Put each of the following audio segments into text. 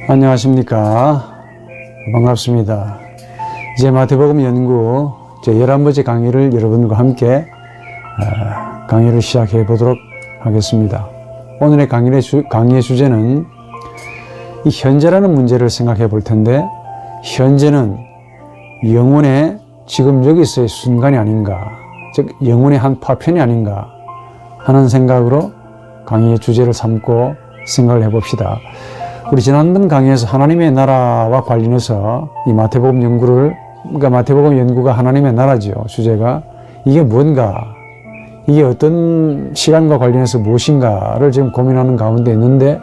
안녕하십니까. 반갑습니다. 이제 마태복음 연구 제 11번째 강의를 여러분과 함께 강의를 시작해 보도록 하겠습니다. 오늘의 강의의 주제는 이 현재라는 문제를 생각해 볼 텐데, 현재는 영혼의 지금 여기서의 순간이 아닌가, 즉 영혼의 한 파편이 아닌가 하는 생각으로 강의의 주제를 삼고 생각을 해봅시다. 우리 지난번 강의에서 하나님의 나라와 관련해서 이 마태복음 연구를, 그러니까 마태복음 연구가 하나님의 나라지요. 주제가 이게 뭔가, 이게 어떤 시간과 관련해서 무엇인가를 지금 고민하는 가운데 있는데,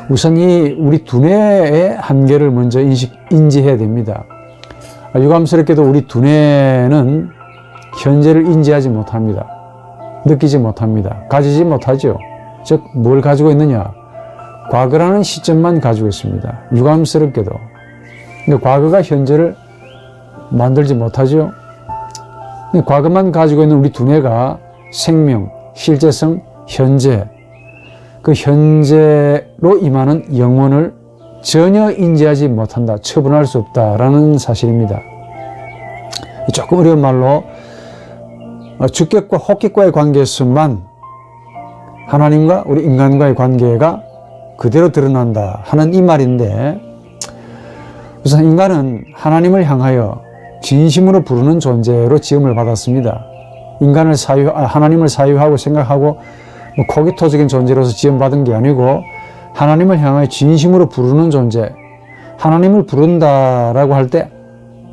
우선 이 우리 두뇌의 한계를 먼저 인지해야 됩니다. 유감스럽게도 우리 두뇌는 현재를 인지하지 못합니다. 느끼지 못합니다. 가지지 못하죠. 즉 뭘 가지고 있느냐, 과거라는 시점만 가지고 있습니다. 유감스럽게도. 근데 과거가 현재를 만들지 못하죠. 근데 과거만 가지고 있는 우리 두뇌가 생명, 실제성, 현재, 그 현재로 임하는 영혼을 전혀 인지하지 못한다, 처분할 수 없다라는 사실입니다. 조금 어려운 말로 주격과 혹격과의 관계에서만 하나님과 우리 인간과의 관계가 그대로 드러난다 하는 이 말인데, 우선 인간은 하나님을 향하여 진심으로 부르는 존재로 지음을 받았습니다. 인간을 하나님을 사유하고 생각하고 코기토적인 존재로서 지음받은 게 아니고, 하나님을 향하여 진심으로 부르는 존재, 하나님을 부른다라고 할 때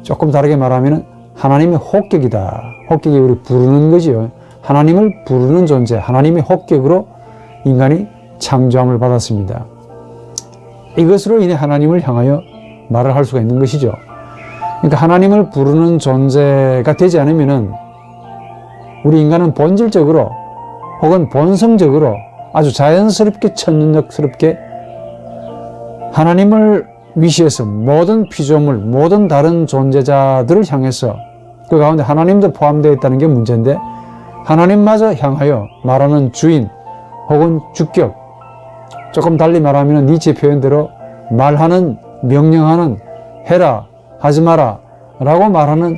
조금 다르게 말하면 하나님의 혹격이다. 혹격이 우리 부르는 거지요. 하나님을 부르는 존재, 하나님의 혹격으로 인간이 창조함을 받았습니다. 이것으로 인해 하나님을 향하여 말을 할 수가 있는 것이죠. 그러니까 하나님을 부르는 존재가 되지 않으면은 우리 인간은 본질적으로 혹은 본성적으로 아주 자연스럽게 천연적스럽게 하나님을 위시해서 모든 피조물, 모든 다른 존재자들을 향해서, 그 가운데 하나님도 포함되어 있다는 게 문제인데, 하나님마저 향하여 말하는 주인 혹은 주격, 조금 달리 말하면 니체 표현대로 말하는, 명령하는, 해라, 하지 마라 라고 말하는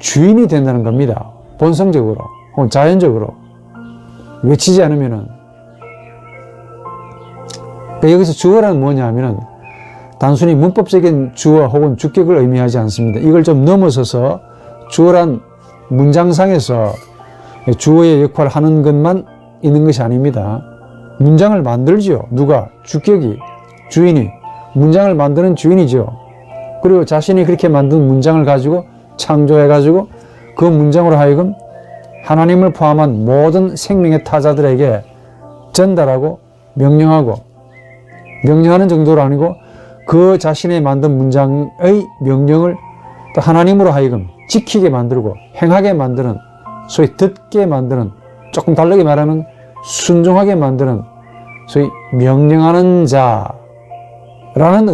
주인이 된다는 겁니다. 본성적으로 혹은 자연적으로 외치지 않으면은. 여기서 주어란 뭐냐 하면은 단순히 문법적인 주어 혹은 주격을 의미하지 않습니다. 이걸 좀 넘어서서 주어란 문장상에서 주어의 역할을 하는 것만 있는 것이 아닙니다. 문장을 만들죠. 누가? 주격이, 주인이. 문장을 만드는 주인이죠. 그리고 자신이 그렇게 만든 문장을 가지고 창조해가지고 그 문장으로 하여금 하나님을 포함한 모든 생명의 타자들에게 전달하고 명령하는 정도로 아니고, 그 자신이 만든 문장의 명령을 또 하나님으로 하여금 지키게 만들고 행하게 만드는, 소위 듣게 만드는, 조금 다르게 말하면 순종하게 만드는, 소위 명령하는 자라는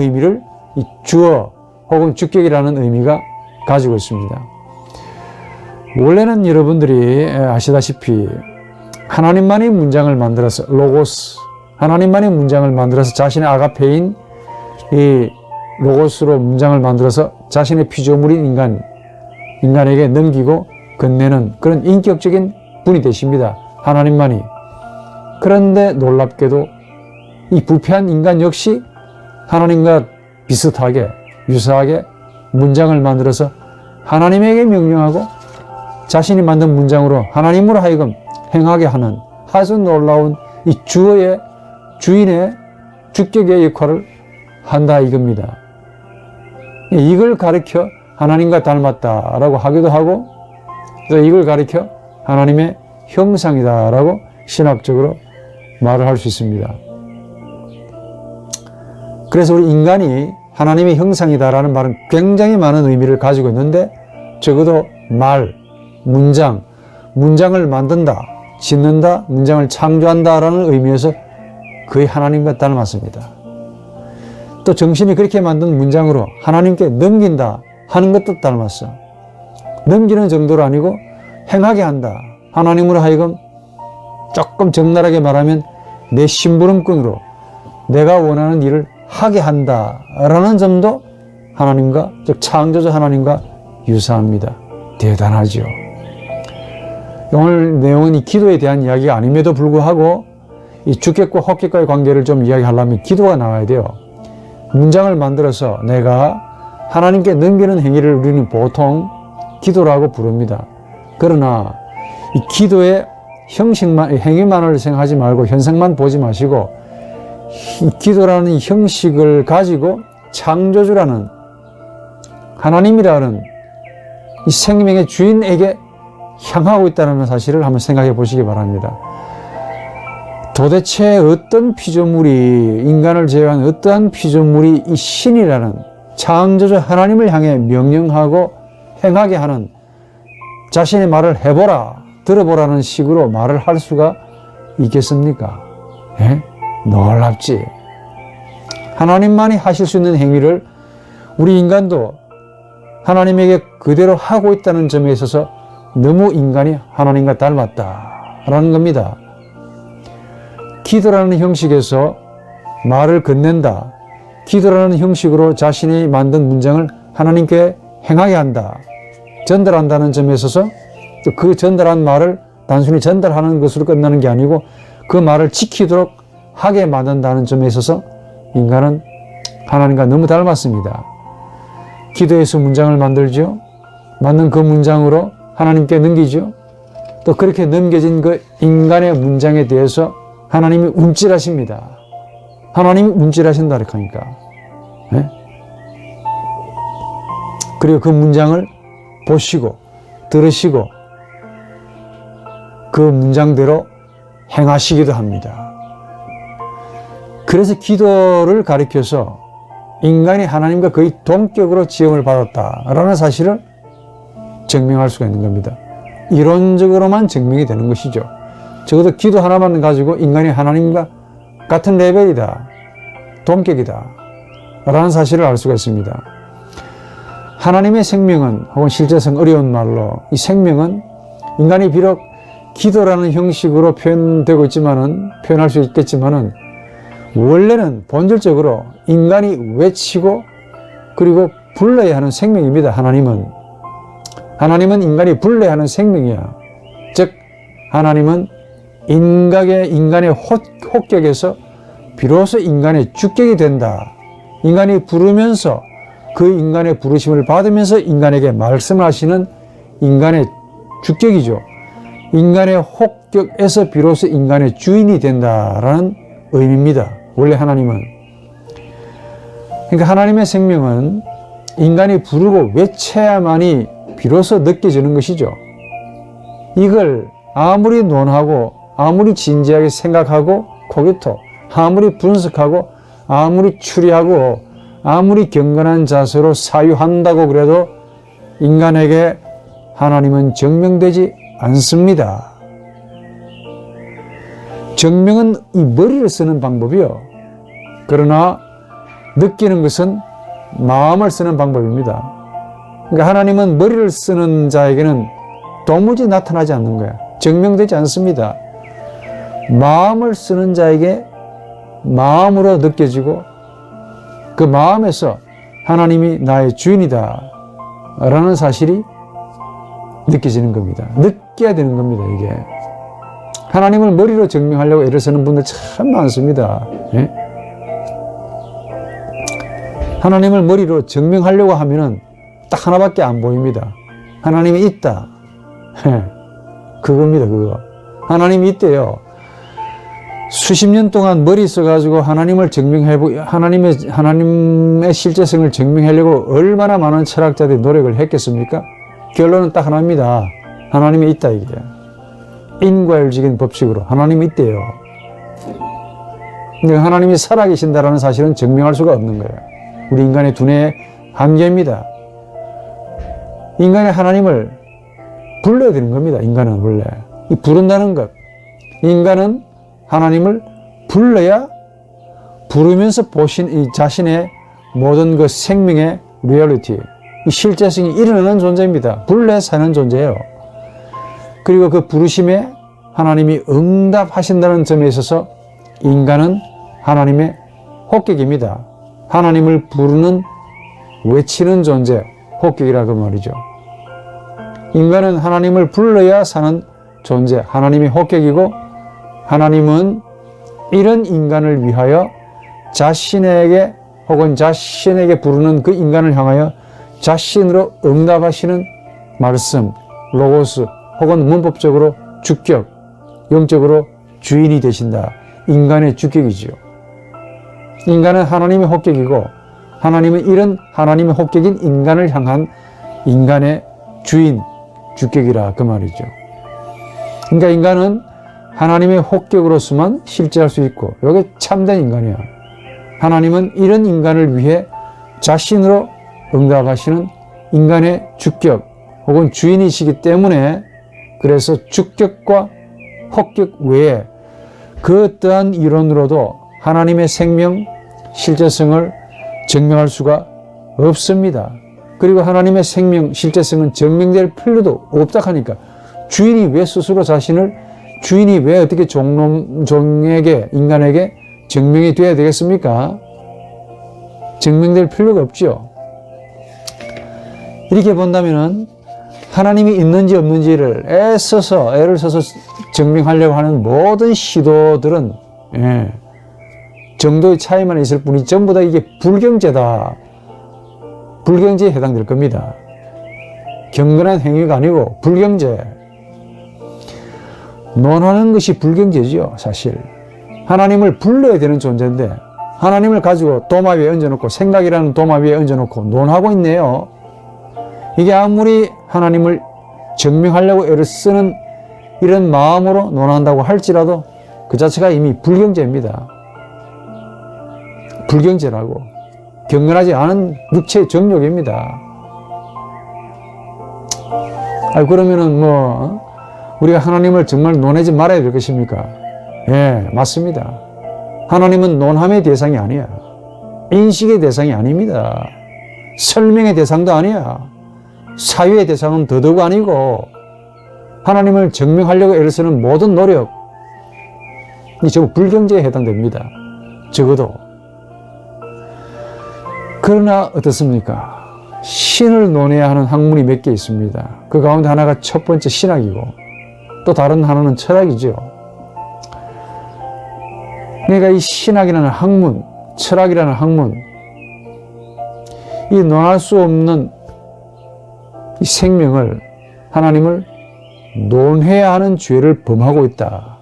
의미를 이 주어 혹은 주격이라는 의미가 가지고 있습니다. 원래는 여러분들이 아시다시피 하나님만이 문장을 만들어서, 로고스, 하나님만이 문장을 만들어서 자신의 아가페인 이 로고스로 문장을 만들어서 자신의 피조물인 인간에게 넘기고 건네는 그런 인격적인 분이 되십니다. 하나님만이. 그런데 놀랍게도 이 부패한 인간 역시 하나님과 비슷하게, 유사하게 문장을 만들어서 하나님에게 명령하고 자신이 만든 문장으로 하나님으로 하여금 행하게 하는 아주 놀라운 이 주어의, 주인의 주격의 역할을 한다 이겁니다. 이걸 가리켜 하나님과 닮았다라고 하기도 하고, 또 이걸 가리켜 하나님의 형상이다라고 신학적으로 말을 할 수 있습니다. 그래서 우리 인간이 하나님의 형상이다라는 말은 굉장히 많은 의미를 가지고 있는데, 적어도 말, 문장을 만든다, 짓는다, 문장을 창조한다라는 의미에서 거의 하나님과 닮았습니다. 또 정신이 그렇게 만든 문장으로 하나님께 넘긴다 하는 것도 닮았어. 넘기는 정도로 아니고 행하게 한다. 하나님으로 하여금 조금 적나라하게 말하면 내 심부름꾼으로 내가 원하는 일을 하게 한다라는 점도 하나님과, 즉 창조주 하나님과 유사합니다. 대단하죠. 오늘 내용은 이 기도에 대한 이야기가 아님에도 불구하고 이 주격과 혹격과의 관계를 좀 이야기하려면 기도가 나와야 돼요. 문장을 만들어서 내가 하나님께 넘기는 행위를 우리는 보통 기도라고 부릅니다. 그러나 이 기도의 형식만, 행위만을 생각하지 말고 현상만 보지 마시고 이 기도라는 이 형식을 가지고 창조주라는 하나님이라는 이 생명의 주인에게 향하고 있다는 사실을 한번 생각해 보시기 바랍니다. 도대체 어떤 피조물이, 인간을 제외한 어떠한 피조물이 이 신이라는 창조주 하나님을 향해 명령하고 행하게 하는, 자신의 말을 해보라, 들어보라는 식으로 말을 할 수가 있겠습니까? 예? 놀랍지. 하나님만이 하실 수 있는 행위를 우리 인간도 하나님에게 그대로 하고 있다는 점에 있어서 너무 인간이 하나님과 닮았다라는 겁니다. 기도라는 형식에서 말을 건넨다, 기도라는 형식으로 자신이 만든 문장을 하나님께 행하게 한다, 전달한다는 점에 있어서 그 전달한 말을 단순히 전달하는 것으로 끝나는 게 아니고 그 말을 지키도록 하게 만든다는 점에 있어서 인간은 하나님과 너무 닮았습니다. 기도에서 문장을 만들죠. 만든 그 문장으로 하나님께 넘기죠. 또 그렇게 넘겨진 그 인간의 문장에 대해서 하나님이 움찔하십니다. 하나님이 움찔하신다 그러니까. 네? 그리고 그 문장을 보시고 들으시고 그 문장대로 행하시기도 합니다. 그래서 기도를 가리켜서 인간이 하나님과 거의 동격으로 지음을 받았다라는 사실을 증명할 수가 있는 겁니다. 이론적으로만 증명이 되는 것이죠. 적어도 기도 하나만 가지고 인간이 하나님과 같은 레벨이다, 동격이다 라는 사실을 알 수가 있습니다. 하나님의 생명은, 혹은 실제성 어려운 말로 이 생명은 인간이 비록 기도라는 형식으로 표현할 수 있겠지만은 원래는 본질적으로 인간이 외치고 그리고 불러야 하는 생명입니다. 하나님은 인간이 불러야 하는 생명이야. 즉 하나님은 인간의 혹격에서 비로소 인간의 주격이 된다. 인간이 부르면서 그 인간의 부르심을 받으면서 인간에게 말씀하시는 인간의 주격이죠. 인간의 혹격에서 비로소 인간의 주인이 된다라는 의미입니다. 원래 하나님은. 그러니까 하나님의 생명은 인간이 부르고 외쳐야만이 비로소 느껴지는 것이죠. 이걸 아무리 논하고 아무리 진지하게 생각하고 코기토, 아무리 분석하고 아무리 추리하고 아무리 경건한 자세로 사유한다고 그래도 인간에게 하나님은 증명되지 않습니다. 증명은 이 머리를 쓰는 방법이요. 그러나 느끼는 것은 마음을 쓰는 방법입니다. 그러니까 하나님은 머리를 쓰는 자에게는 도무지 나타나지 않는 거야. 증명되지 않습니다. 마음을 쓰는 자에게 마음으로 느껴지고 그 마음에서 하나님이 나의 주인이다 라는 사실이 느껴지는 겁니다. 느껴야 되는 겁니다. 이게 하나님을 머리로 증명하려고 애를 쓰는 분들 참 많습니다. 예? 하나님을 머리로 증명하려고 하면은 딱 하나밖에 안 보입니다. 하나님이 있다. 예. 그겁니다. 그거. 하나님이 있대요. 수십 년 동안 머리 써가지고 하나님을 하나님의 실제성을 증명하려고 얼마나 많은 철학자들이 노력을 했겠습니까? 결론은 딱 하나입니다. 하나님이 있다, 이게. 인과율적인 법칙으로 하나님이 있대요. 근데 하나님이 살아계신다라는 사실은 증명할 수가 없는 거예요. 우리 인간의 두뇌의 한계입니다. 인간이 하나님을 불러야 되는 겁니다. 인간은 원래. 이 부른다는 것. 인간은 하나님을 불러야 부르면서 보신 이 자신의 모든 그 생명의 리얼리티, 이 실제성이 일어나는 존재입니다. 불러야 사는 존재예요. 그리고 그 부르심에 하나님이 응답하신다는 점에 있어서 인간은 하나님의 혹격입니다. 하나님을 부르는 외치는 존재, 호격이라고 말이죠. 인간은 하나님을 불러야 사는 존재, 하나님이 호격이고, 하나님은 이런 인간을 위하여 자신에게 혹은 자신에게 부르는 그 인간을 향하여 자신으로 응답하시는 말씀, 로고스 혹은 문법적으로 주격, 영적으로 주인이 되신다. 인간의 주격이지요. 인간은 하나님의 호격이고, 하나님은 이런 하나님의 호격인 인간을 향한 인간의 주인, 주격이라 그 말이죠. 그러니까 인간은 하나님의 호격으로서만 실제할 수 있고, 이게 참된 인간이야. 하나님은 이런 인간을 위해 자신으로 응답하시는 인간의 주격 혹은 주인이시기 때문에, 그래서 주격과 호격 외에 그 어떠한 이론으로도 하나님의 생명, 실제성을 증명할 수가 없습니다. 그리고 하나님의 생명, 실제성은 증명될 필요도 없다 하니까 주인이 왜 스스로 자신을, 주인이 왜 어떻게 종에게, 인간에게 증명이 돼야 되겠습니까? 증명될 필요가 없죠. 이렇게 본다면은 하나님이 있는지 없는지를 애를 써서 증명하려고 하는 모든 시도들은 정도의 차이만 있을 뿐이 전부 다 이게 불경제다. 불경제에 해당될 겁니다. 경건한 행위가 아니고 불경제. 논하는 것이 불경제지요, 사실. 하나님을 불러야 되는 존재인데 하나님을 가지고 도마 위에 얹어놓고, 생각이라는 도마 위에 얹어놓고 논하고 있네요. 이게 아무리 하나님을 증명하려고 애를 쓰는 이런 마음으로 논한다고 할지라도 그 자체가 이미 불경제입니다. 불경제라고. 경건하지 않은 육체의 정욕입니다. 그러면은 우리가 하나님을 정말 논하지 말아야 될 것입니까? 예, 맞습니다. 하나님은 논함의 대상이 아니야. 인식의 대상이 아닙니다. 설명의 대상도 아니야. 사유의 대상은 더더욱 아니고, 하나님을 증명하려고 애를 쓰는 모든 노력, 이 전부 불경제에 해당됩니다. 적어도. 그러나 어떻습니까? 신을 논해야 하는 학문이 몇 개 있습니다. 그 가운데 하나가 첫 번째 신학이고, 또 다른 하나는 철학이죠. 그러니까 이 신학이라는 학문, 철학이라는 학문, 이 논할 수 없는 이 생명을, 하나님을 논해야 하는 죄를 범하고 있다.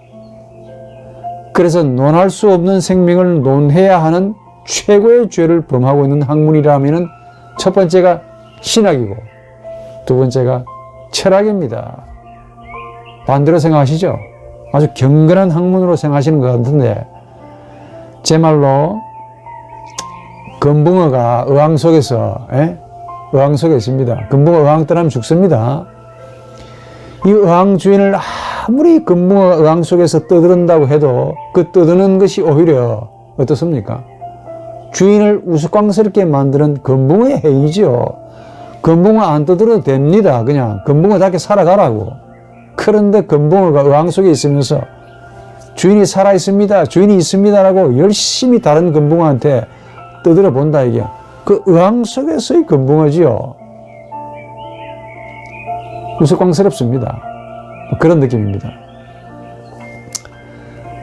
그래서 논할 수 없는 생명을 논해야 하는 최고의 죄를 범하고 있는 학문이라면 첫 번째가 신학이고 두 번째가 철학입니다. 반대로 생각하시죠? 아주 경건한 학문으로 생각하시는 것 같은데, 제 말로 금붕어가 어항 속에서, 어항 속에 있습니다. 금붕어 어항 떠나면 죽습니다. 이 어항 주인을 아무리 금붕어가 어항 속에서 떠드는다고 해도 그 떠드는 것이 오히려 어떻습니까? 주인을 우스꽝스럽게 만드는 금붕어의 행위죠. 금붕어 안 떠들어도 됩니다. 그냥 금붕어답게 살아가라고. 그런데 금붕어가 어항 속에 있으면서 주인이 살아있습니다, 주인이 있습니다라고 열심히 다른 금붕어한테 떠들어 본다, 이게. 그 어항 속에서의 금붕어지요. 우스꽝스럽습니다. 그런 느낌입니다.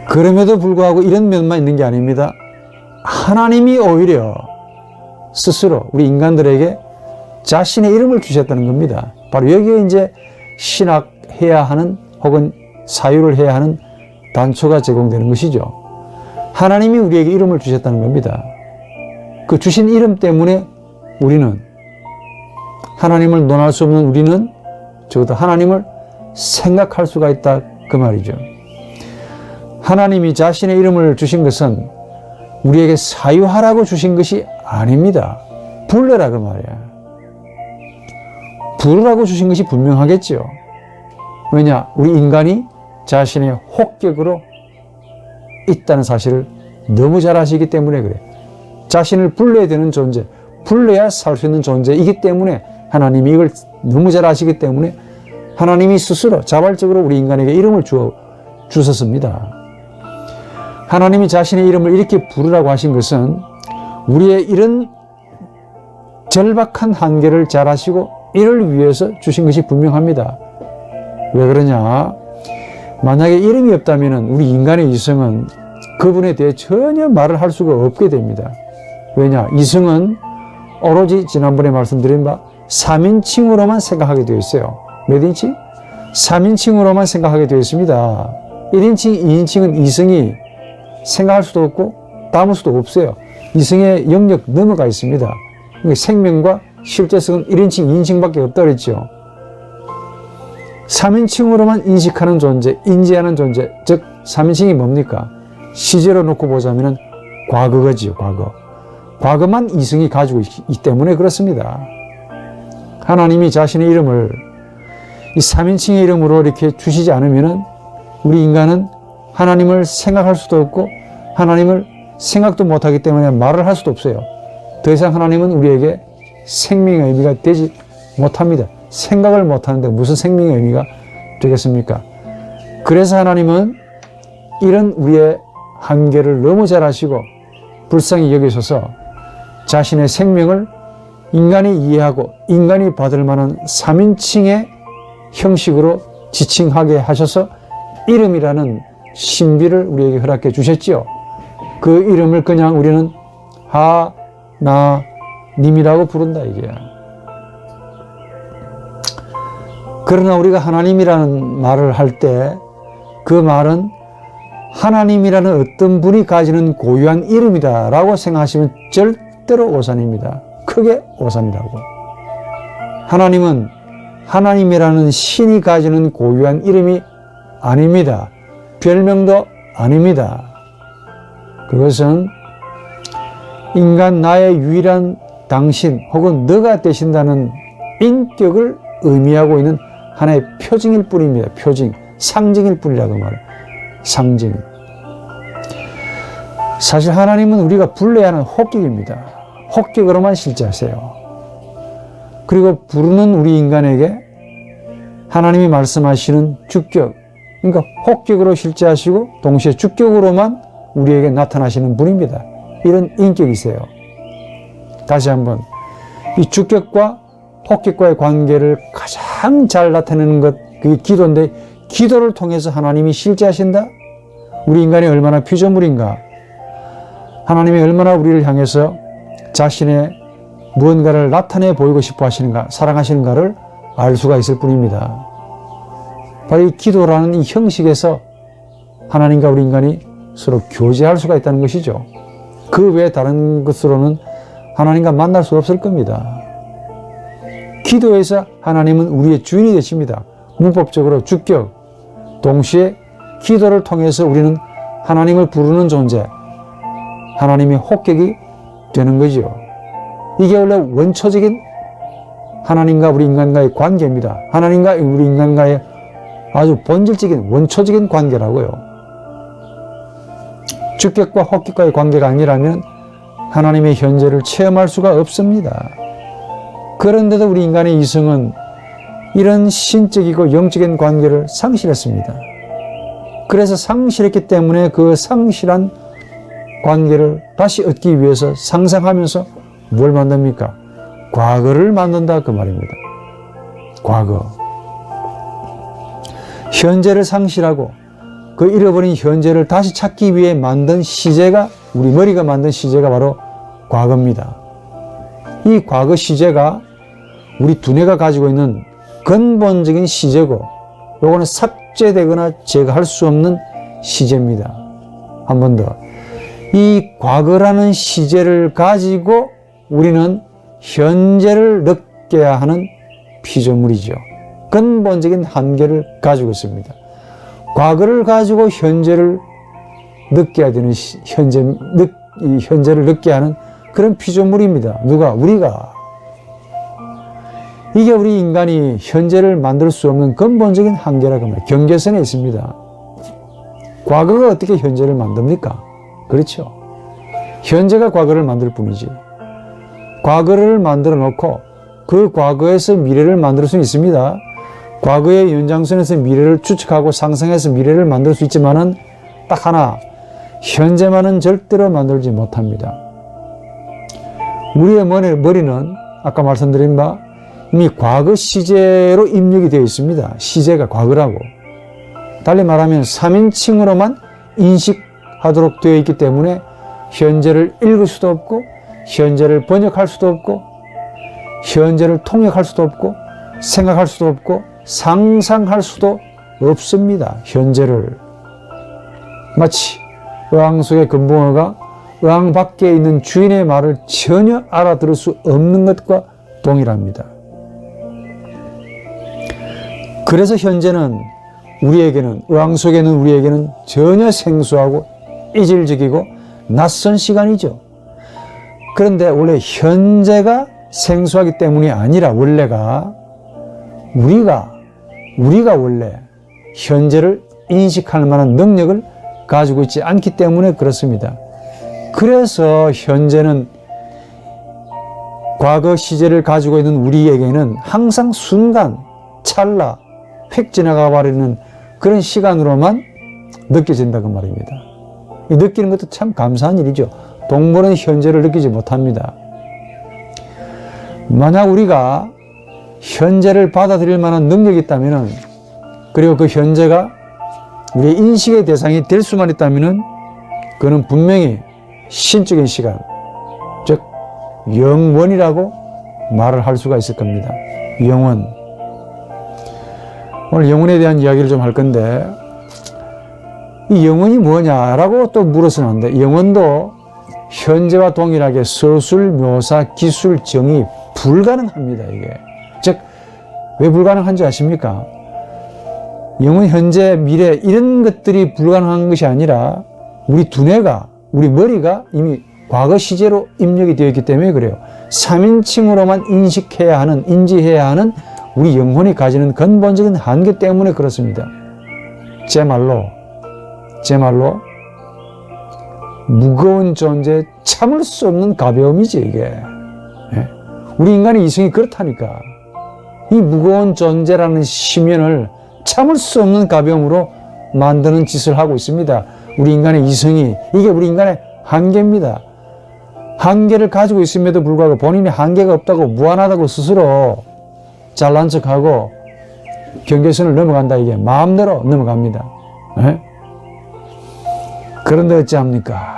그럼에도 불구하고 이런 면만 있는 게 아닙니다. 하나님이 오히려 스스로 우리 인간들에게 자신의 이름을 주셨다는 겁니다. 바로 여기에 이제 신학해야 하는 혹은 사유를 해야 하는 단초가 제공되는 것이죠. 하나님이 우리에게 이름을 주셨다는 겁니다. 그 주신 이름 때문에 우리는, 하나님을 논할 수 없는 우리는 적어도 하나님을 생각할 수가 있다, 그 말이죠. 하나님이 자신의 이름을 주신 것은 우리에게 사유하라고 주신 것이 아닙니다. 불러라, 그 말이야. 부르라고 주신 것이 분명하겠죠. 왜냐? 우리 인간이 자신의 호격으로 있다는 사실을 너무 잘 아시기 때문에 그래. 자신을 불러야 되는 존재, 불러야 살 수 있는 존재이기 때문에 하나님이 이걸 너무 잘 아시기 때문에 하나님이 스스로 자발적으로 우리 인간에게 이름을 주셨습니다. 하나님이 자신의 이름을 이렇게 부르라고 하신 것은 우리의 이런 절박한 한계를 잘 아시고 이를 위해서 주신 것이 분명합니다. 왜 그러냐? 만약에 이름이 없다면 우리 인간의 이성은 그분에 대해 전혀 말을 할 수가 없게 됩니다. 왜냐? 이성은 오로지 지난번에 말씀드린 바 3인칭으로만 생각하게 되어 있어요. 몇 인칭? 3인칭으로만 생각하게 되어 있습니다. 1인칭, 2인칭은 이성이 생각할 수도 없고 담을 수도 없어요. 이성의 영역 넘어가 있습니다. 그러니까 생명과 실제성은 1인칭, 2인칭밖에 없다고 그랬죠. 3인칭으로만 인식하는 존재, 인지하는 존재, 즉 3인칭이 뭡니까? 시제로 놓고 보자면 과거지요, 과거. 과거만 이성이 가지고 있기 때문에 그렇습니다. 하나님이 자신의 이름을 이 3인칭의 이름으로 이렇게 주시지 않으면 우리 인간은 하나님을 생각할 수도 없고 하나님을 생각도 못하기 때문에 말을 할 수도 없어요. 더 이상 하나님은 우리에게 생명의 의미가 되지 못합니다. 생각을 못하는데 무슨 생명의 의미가 되겠습니까? 그래서 하나님은 이런 우리의 한계를 너무 잘 아시고 불쌍히 여기셔서 자신의 생명을 인간이 이해하고 인간이 받을 만한 3인칭의 형식으로 지칭하게 하셔서 이름이라는 신비를 우리에게 허락해 주셨지요. 그 이름을 그냥 우리는 하나님이라고 부른다 이게야. 그러나 우리가 하나님이라는 말을 할 때 그 말은 하나님이라는 어떤 분이 가지는 고유한 이름이다 라고 생각하시면 절대로 오산입니다. 크게 오산이라고. 하나님은 하나님이라는 신이 가지는 고유한 이름이 아닙니다. 별명도 아닙니다. 그것은 인간 나의 유일한 당신 혹은 너가 되신다는 인격을 의미하고 있는 하나의 표징일 뿐입니다. 표징, 상징일 뿐이라고 말해요. 상징. 사실 하나님은 우리가 불러야 하는 호격입니다. 호격으로만 실제하세요. 그리고 부르는 우리 인간에게 하나님이 말씀하시는 주격, 그러니까 호격으로 실제하시고 동시에 주격으로만 우리에게 나타나시는 분입니다. 이런 인격이세요. 다시 한번 이 주격과 호격과의 관계를 가장 잘 나타내는 것, 그게 기도인데 기도를 통해서 하나님이 실제하신다? 우리 인간이 얼마나 피조물인가? 하나님이 얼마나 우리를 향해서 자신의 무언가를 나타내 보이고 싶어 하시는가, 사랑하시는가를 알 수가 있을 뿐입니다. 바로 이 기도라는 이 형식에서 하나님과 우리 인간이 서로 교제할 수가 있다는 것이죠. 그 외에 다른 것으로는 하나님과 만날 수 없을 겁니다. 기도에서 하나님은 우리의 주인이 되십니다. 문법적으로 주격, 동시에 기도를 통해서 우리는 하나님을 부르는 존재, 하나님의 호격이 되는 거죠. 이게 원래 원초적인 하나님과 우리 인간과의 관계입니다. 하나님과 우리 인간과의 아주 본질적인 원초적인 관계라고요. 주격과 호격과의 관계가 아니라면 하나님의 현재를 체험할 수가 없습니다. 그런데도 우리 인간의 이성은 이런 신적이고 영적인 관계를 상실했습니다. 그래서 상실했기 때문에 그 상실한 관계를 다시 얻기 위해서 상상하면서 뭘 만듭니까? 과거를 만든다 그 말입니다. 과거. 현재를 상실하고 그 잃어버린 현재를 다시 찾기 위해 만든 시제가, 우리 머리가 만든 시제가 바로 과거입니다. 이 과거 시제가 우리 두뇌가 가지고 있는 근본적인 시제고, 요거는 삭제되거나 제거할 수 없는 시제입니다. 한 번 더. 이 과거라는 시제를 가지고 우리는 현재를 느껴야 하는 피조물이죠. 근본적인 한계를 가지고 있습니다. 과거를 가지고 현재를 느껴야 되는 현재를 느껴야 하는 그런 피조물입니다. 누가? 우리가. 이게 우리 인간이 현재를 만들 수 없는 근본적인 한계라고 합니다. 경계선에 있습니다. 과거가 어떻게 현재를 만듭니까? 그렇죠. 현재가 과거를 만들 뿐이지. 과거를 만들어 놓고 그 과거에서 미래를 만들 수 있습니다. 과거의 연장선에서 미래를 추측하고 상상해서 미래를 만들 수 있지만은 딱 하나, 현재만은 절대로 만들지 못합니다. 우리의 머리는 아까 말씀드린 바 이미 과거 시제로 입력이 되어 있습니다. 시제가 과거라고. 달리 말하면 3인칭으로만 인식하도록 되어 있기 때문에 현재를 읽을 수도 없고 현재를 번역할 수도 없고 현재를 통역할 수도 없고 생각할 수도 없고 상상할 수도 없습니다. 현재를. 마치 의왕 속의 금붕어가 의왕 밖에 있는 주인의 말을 전혀 알아들을 수 없는 것과 동일합니다. 그래서 현재는 우리에게는, 의왕 속에 있는 우리에게는 전혀 생소하고 이질적이고 낯선 시간이죠. 그런데 원래 현재가 생소하기 때문이 아니라 원래가 우리가 원래 현재를 인식할 만한 능력을 가지고 있지 않기 때문에 그렇습니다. 그래서 현재는 과거 시제를 가지고 있는 우리에게는 항상 순간, 찰나, 획 지나가 버리는 그런 시간으로만 느껴진다고 말입니다. 이 느끼는 것도 참 감사한 일이죠. 동물은 현재를 느끼지 못합니다. 만약 우리가 현재를 받아들일 만한 능력이 있다면, 그리고 그 현재가 우리의 인식의 대상이 될 수만 있다면 그는 분명히 신적인 시간, 즉 영원이라고 말을 할 수가 있을 겁니다. 영원. 오늘 영혼에 대한 이야기를 좀 할 건데, 이 영혼이 뭐냐라고 또 물어서는 안 돼. 영혼도 현재와 동일하게 서술, 묘사, 기술, 정의 불가능합니다. 이게 즉 왜 불가능한지 아십니까? 영혼, 현재, 미래 이런 것들이 불가능한 것이 아니라 우리 두뇌가, 우리 머리가 이미 과거 시제로 입력이 되어 있기 때문에 그래요. 3인칭으로만 인식해야 하는, 인지해야 하는 우리 영혼이 가지는 근본적인 한계 때문에 그렇습니다. 제 말로 무거운 존재, 참을 수 없는 가벼움이지 이게. 우리 인간의 이성이 그렇다니까. 이 무거운 존재라는 심연을 참을 수 없는 가벼움으로 만드는 짓을 하고 있습니다. 우리 인간의 이성이. 이게 우리 인간의 한계입니다. 한계를 가지고 있음에도 불구하고 본인이 한계가 없다고, 무한하다고 스스로 잘난 척하고 경계선을 넘어간다. 이게 마음대로 넘어갑니다. 그런데 어찌합니까?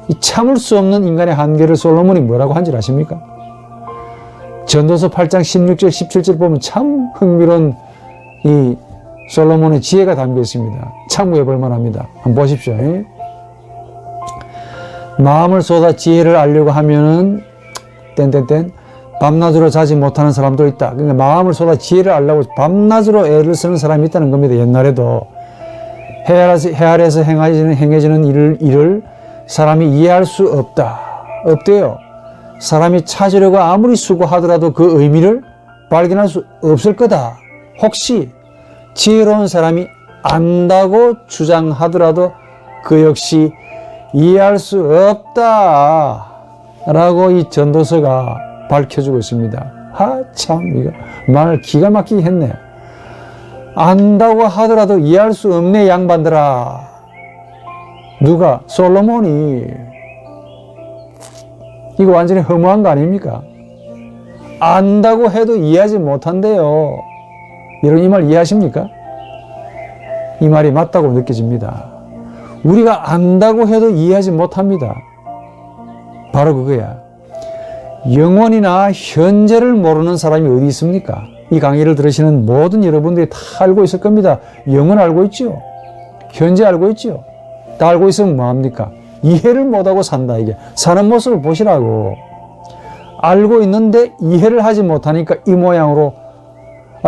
이 참을 수 없는 인간의 한계를 솔로몬이 뭐라고 한지 아십니까? 전도서 8장 16절 17절 보면 참 흥미로운 이 솔로몬의 지혜가 담겨 있습니다. 참고해 볼 만합니다. 한번 보십시오. 마음을 쏟아 지혜를 알려고 하면은 밤낮으로 자지 못하는 사람도 있다. 그러니까 마음을 쏟아 지혜를 알려고 밤낮으로 애를 쓰는 사람이 있다는 겁니다. 옛날에도 해 아래에서 행해지는 일을 사람이 이해할 수 없대요. 사람이 찾으려고 아무리 수고하더라도 그 의미를 발견할 수 없을 거다. 혹시 지혜로운 사람이 안다고 주장하더라도 그 역시 이해할 수 없다 라고 이 전도서가 밝혀주고 있습니다. 참 이거 말 기가 막히게 했네. 안다고 하더라도 이해할 수 없네 양반들아. 누가? 솔로몬이. 이거 완전히 허무한 거 아닙니까? 안다고 해도 이해하지 못한대요. 여러분 이 말 이해하십니까? 이 말이 맞다고 느껴집니다. 우리가 안다고 해도 이해하지 못합니다. 바로 그거야. 영원이나 현재를 모르는 사람이 어디 있습니까? 이 강의를 들으시는 모든 여러분들이 다 알고 있을 겁니다. 영원 알고 있죠. 현재 알고 있죠. 다 알고 있으면 뭐합니까? 이해를 못하고 산다. 이게 사는 모습을 보시라고. 알고 있는데 이해를 하지 못하니까 이 모양으로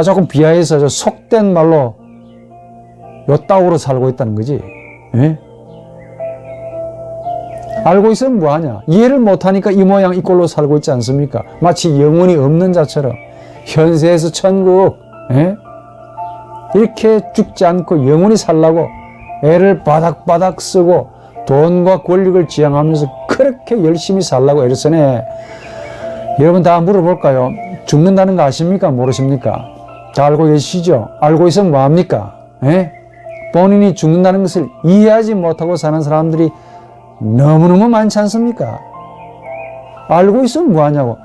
조금 비하해서 저 속된 말로 요따구로 살고 있다는 거지. 알고 있으면 뭐하냐? 이해를 못하니까 이 모양 이 꼴로 살고 있지 않습니까? 마치 영혼이 없는 자처럼 현세에서 천국 이렇게 죽지 않고 영원히 살라고 애를 바닥바닥 쓰고 돈과 권력을 지향하면서 그렇게 열심히 살라고 애를 쓰네. 여러분 다 물어볼까요? 죽는다는 거 아십니까? 모르십니까? 다 알고 계시죠? 알고 있으면 뭐합니까? 본인이 죽는다는 것을 이해하지 못하고 사는 사람들이 너무너무 많지 않습니까? 알고 있으면 뭐하냐고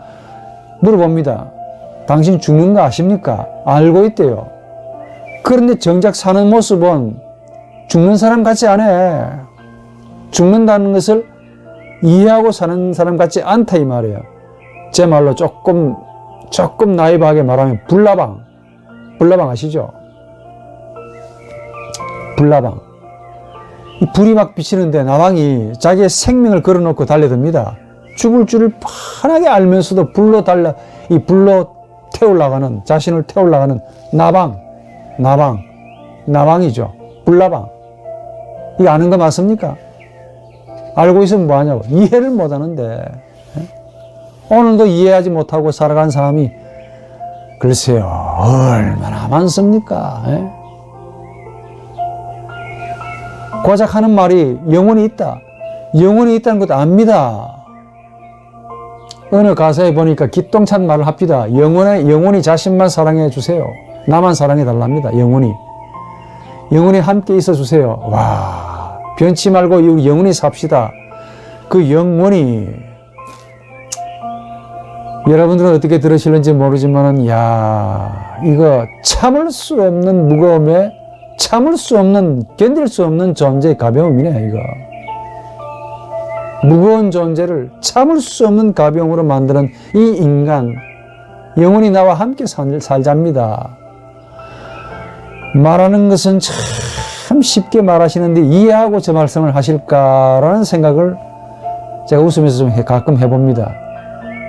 물어봅니다. 당신 죽는 거 아십니까? 알고 있대요. 그런데 정작 사는 모습은 죽는 사람 같지 않아. 죽는다는 것을 이해하고 사는 사람 같지 않다 이 말이에요. 제 말로 조금 나이브하게 말하면 불나방 아시죠? 불나방. 이 불이 막 비치는데 나방이 자기의 생명을 걸어놓고 달려듭니다. 죽을 줄을 뻔하게 알면서도 이 불로 태우려가는, 자신을 태우려가는 나방이죠. 불나방. 이거 아는 거 맞습니까? 알고 있으면 뭐하냐고. 이해를 못하는데 오늘도 이해하지 못하고 살아간 사람이 글쎄요 얼마나 많습니까? 고작 하는 말이 영혼이 있다. 영혼이 있다는 것도 압니다. 어느 가사에 보니까 기똥찬 말을 합니다. 영혼이 자신만 사랑해 주세요. 나만 사랑해 달랍니다. 영혼이 함께 있어 주세요. 와, 변치 말고 우리 영혼이 삽시다. 그 영혼이 여러분들은 어떻게 들으실는지 모르지만은 이거 참을 수 없는 무거움에 견딜 수 없는 존재의 가벼움이네 이거. 무거운 존재를 참을 수 없는 가벼움으로 만드는 이 인간, 영혼이 나와 함께 살잡니다. 말하는 것은 참 쉽게 말하시는데 이해하고 저 말씀을 하실까라는 생각을 제가 웃으면서 좀 가끔 해봅니다.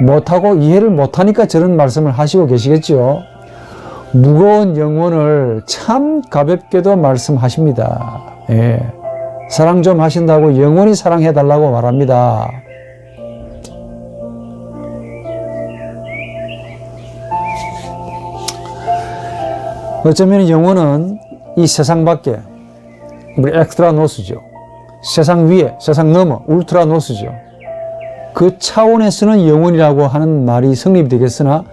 못하고 이해를 못하니까 저런 말씀을 하시고 계시겠죠. 무거운 영혼을 참 가볍게도 말씀하십니다. 사랑 좀 하신다고 영원히 사랑해달라고 말합니다. 어쩌면 영혼은 이 세상 밖에 우리 엑스트라노스죠. 세상 위에, 세상 넘어 울트라노스죠. 그 차원에서는 영혼이라고 하는 말이 성립되겠으나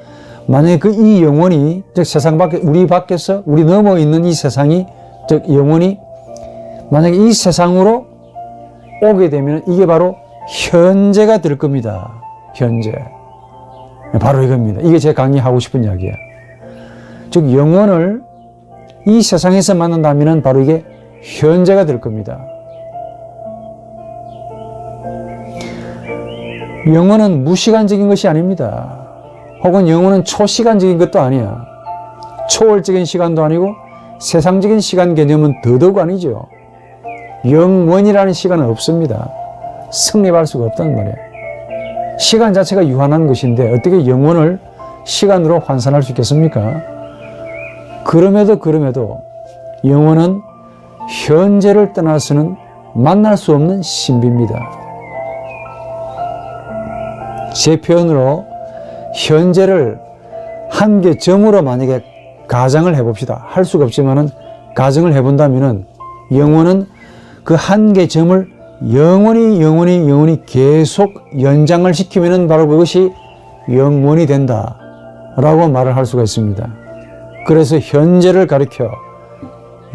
만약에 이 영혼이 즉 세상 밖에 우리 밖에서 우리 넘어 있는 이 세상이 즉 영혼이 만약에 이 세상으로 오게 되면 이게 바로 현재가 될 겁니다. 현재. 바로 이겁니다. 이게 제 강의하고 싶은 이야기야. 즉 영혼을 이 세상에서 만난다면 바로 이게 현재가 될 겁니다. 영혼은 무시간적인 것이 아닙니다. 혹은 영혼은 초시간적인 것도 아니야. 초월적인 시간도 아니고 세상적인 시간 개념은 더더욱 아니죠. 영원이라는 시간은 없습니다. 성립할 수가 없단 말이에요. 시간 자체가 유한한 것인데 어떻게 영혼을 시간으로 환산할 수 있겠습니까? 그럼에도 영혼은 현재를 떠나서는 만날 수 없는 신비입니다. 제 표현으로 현재를 한계점으로 만약에 가정을 해봅시다. 할 수가 없지만은 가정을 해본다면은 영혼은 그 한계점을 영원히 계속 연장을 시키면은 바로 그것이 영원이 된다라고 말을 할 수가 있습니다. 그래서 현재를 가리켜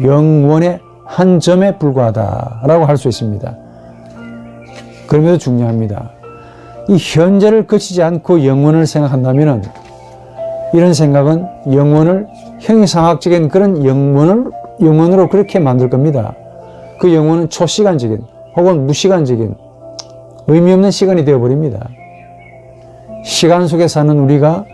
영원의 한 점에 불과하다라고 할 수 있습니다. 그럼에도 중요합니다. 이 현재를 거치지 않고 영원을 생각한다면은 이런 생각은 영원을 형이상학적인 그런 영원으로 그렇게 만들 겁니다. 그 영혼은 초시간적인 혹은 무시간적인 의미 없는 시간이 되어버립니다. 시간 속에 사는 우리가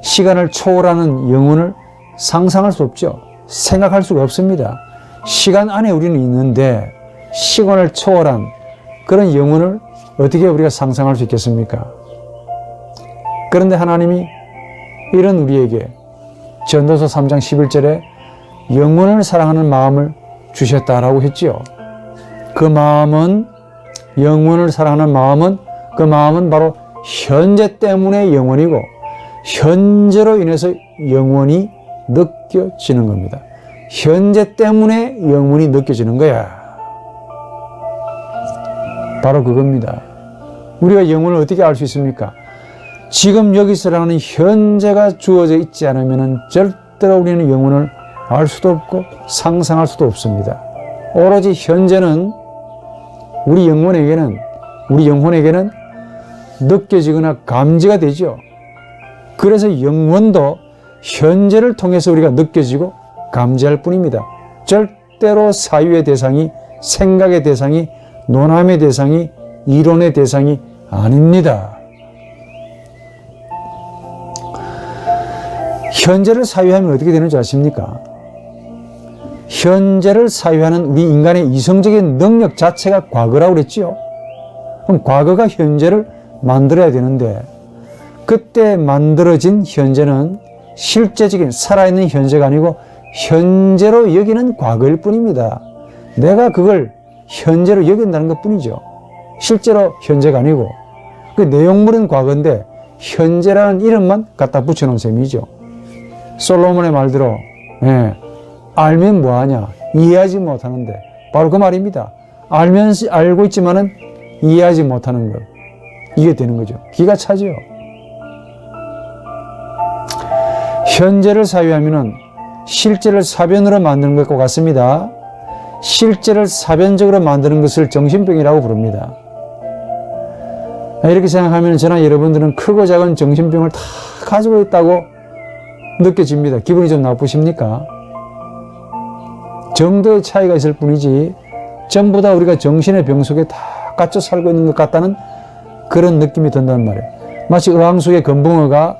시간을 초월하는 영혼을 상상할 수 없죠. 생각할 수가 없습니다. 시간 안에 우리는 있는데 시간을 초월한 그런 영혼을 어떻게 우리가 상상할 수 있겠습니까? 그런데 하나님이 이런 우리에게 전도서 3장 11절에 영혼을 사랑하는 마음을 주셨다라고 했지요. 그 마음은 영혼을 사랑하는 마음은 그 마음은 바로 현재 때문에 영혼이고 현재로 인해서 영혼이 느껴지는 겁니다. 현재 때문에 영혼이 느껴지는 거야. 바로 그겁니다. 우리가 영혼을 어떻게 알 수 있습니까? 지금 여기서라는 현재가 주어져 있지 않으면 절대로 우리는 영혼을 알 수도 없고 상상할 수도 없습니다. 오로지 현재는 우리 영혼에게는 느껴지거나 감지가 되죠. 그래서 영원도 현재를 통해서 우리가 느껴지고 감지할 뿐입니다. 절대로 사유의 대상이, 생각의 대상이, 논함의 대상이, 이론의 대상이 아닙니다. 현재를 사유하면 어떻게 되는 줄 아십니까? 현재를 사유하는 우리 인간의 이성적인 능력 자체가 과거라고 그랬지요. 그럼 과거가 현재를 만들어야 되는데 그때 만들어진 현재는 실제적인 살아있는 현재가 아니고 현재로 여기는 과거일 뿐입니다. 내가 그걸 현재로 여긴다는 것 뿐이죠. 실제로 현재가 아니고 그 내용물은 과거인데 현재라는 이름만 갖다 붙여놓은 셈이죠. 솔로몬의 말대로 알면 뭐하냐, 이해하지 못하는데 바로 그 말입니다. 알고 있지만은 이해하지 못하는 것, 이게 되는 거죠. 기가 차죠. 현재를 사유하면은 실제를 사변으로 만드는 것과 같습니다. 실제를 사변적으로 만드는 것을 정신병이라고 부릅니다. 이렇게 생각하면 저나 여러분들은 크고 작은 정신병을 다 가지고 있다고 느껴집니다. 기분이 좀 나쁘십니까? 정도의 차이가 있을 뿐이지 전부 다 우리가 정신의 병 속에 다 갇혀 살고 있는 것 같다는 그런 느낌이 든단 말이에요. 마치 의왕 속의 금붕어가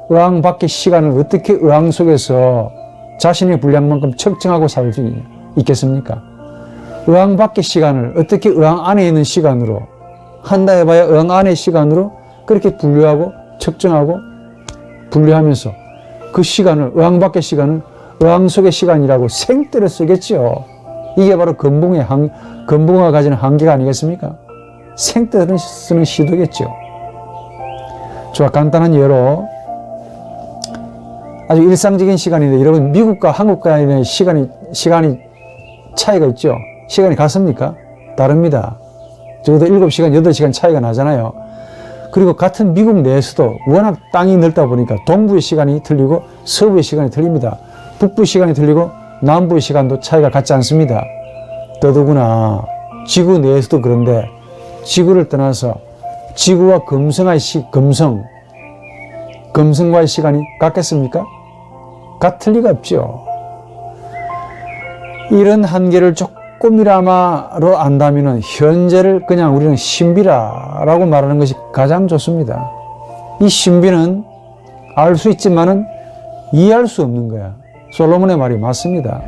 의왕 밖의 시간을 어떻게 의왕 속에서 자신의 분량만큼 측정하고 살 수 있겠습니까? 의왕 밖의 시간을 어떻게 의왕 안에 있는 시간으로 한다 해봐야 의왕 안의 시간으로 그렇게 분류하고 측정하고 분류하면서 그 시간을, 의왕 밖의 시간을 의왕 속의 시간이라고 생떼를 쓰겠죠. 이게 바로 금붕어가 가지는 한계가 아니겠습니까? 생떼를 쓰는 시도겠죠. 좋아, 간단한 예로 아주 일상적인 시간인데 여러분 미국과 한국과의 시간이 차이가 있죠. 시간이 같습니까? 다릅니다. 적어도 7시간, 8시간 차이가 나잖아요. 그리고 같은 미국 내에서도 워낙 땅이 넓다 보니까 동부의 시간이 틀리고 서부의 시간이 틀립니다. 북부 시간이 틀리고 남부의 시간도 차이가 같지 않습니다. 더더구나 지구 내에서도 그런데 지구를 떠나서 지구와 금성과의 시간이 같겠습니까? 같을 리가 없죠. 이런 한계를 조금이라마로 안다면 현재를 그냥 우리는 신비라고 말하는 것이 가장 좋습니다. 이 신비는 알 수 있지만은 이해할 수 없는 거야. 솔로몬의 말이 맞습니다.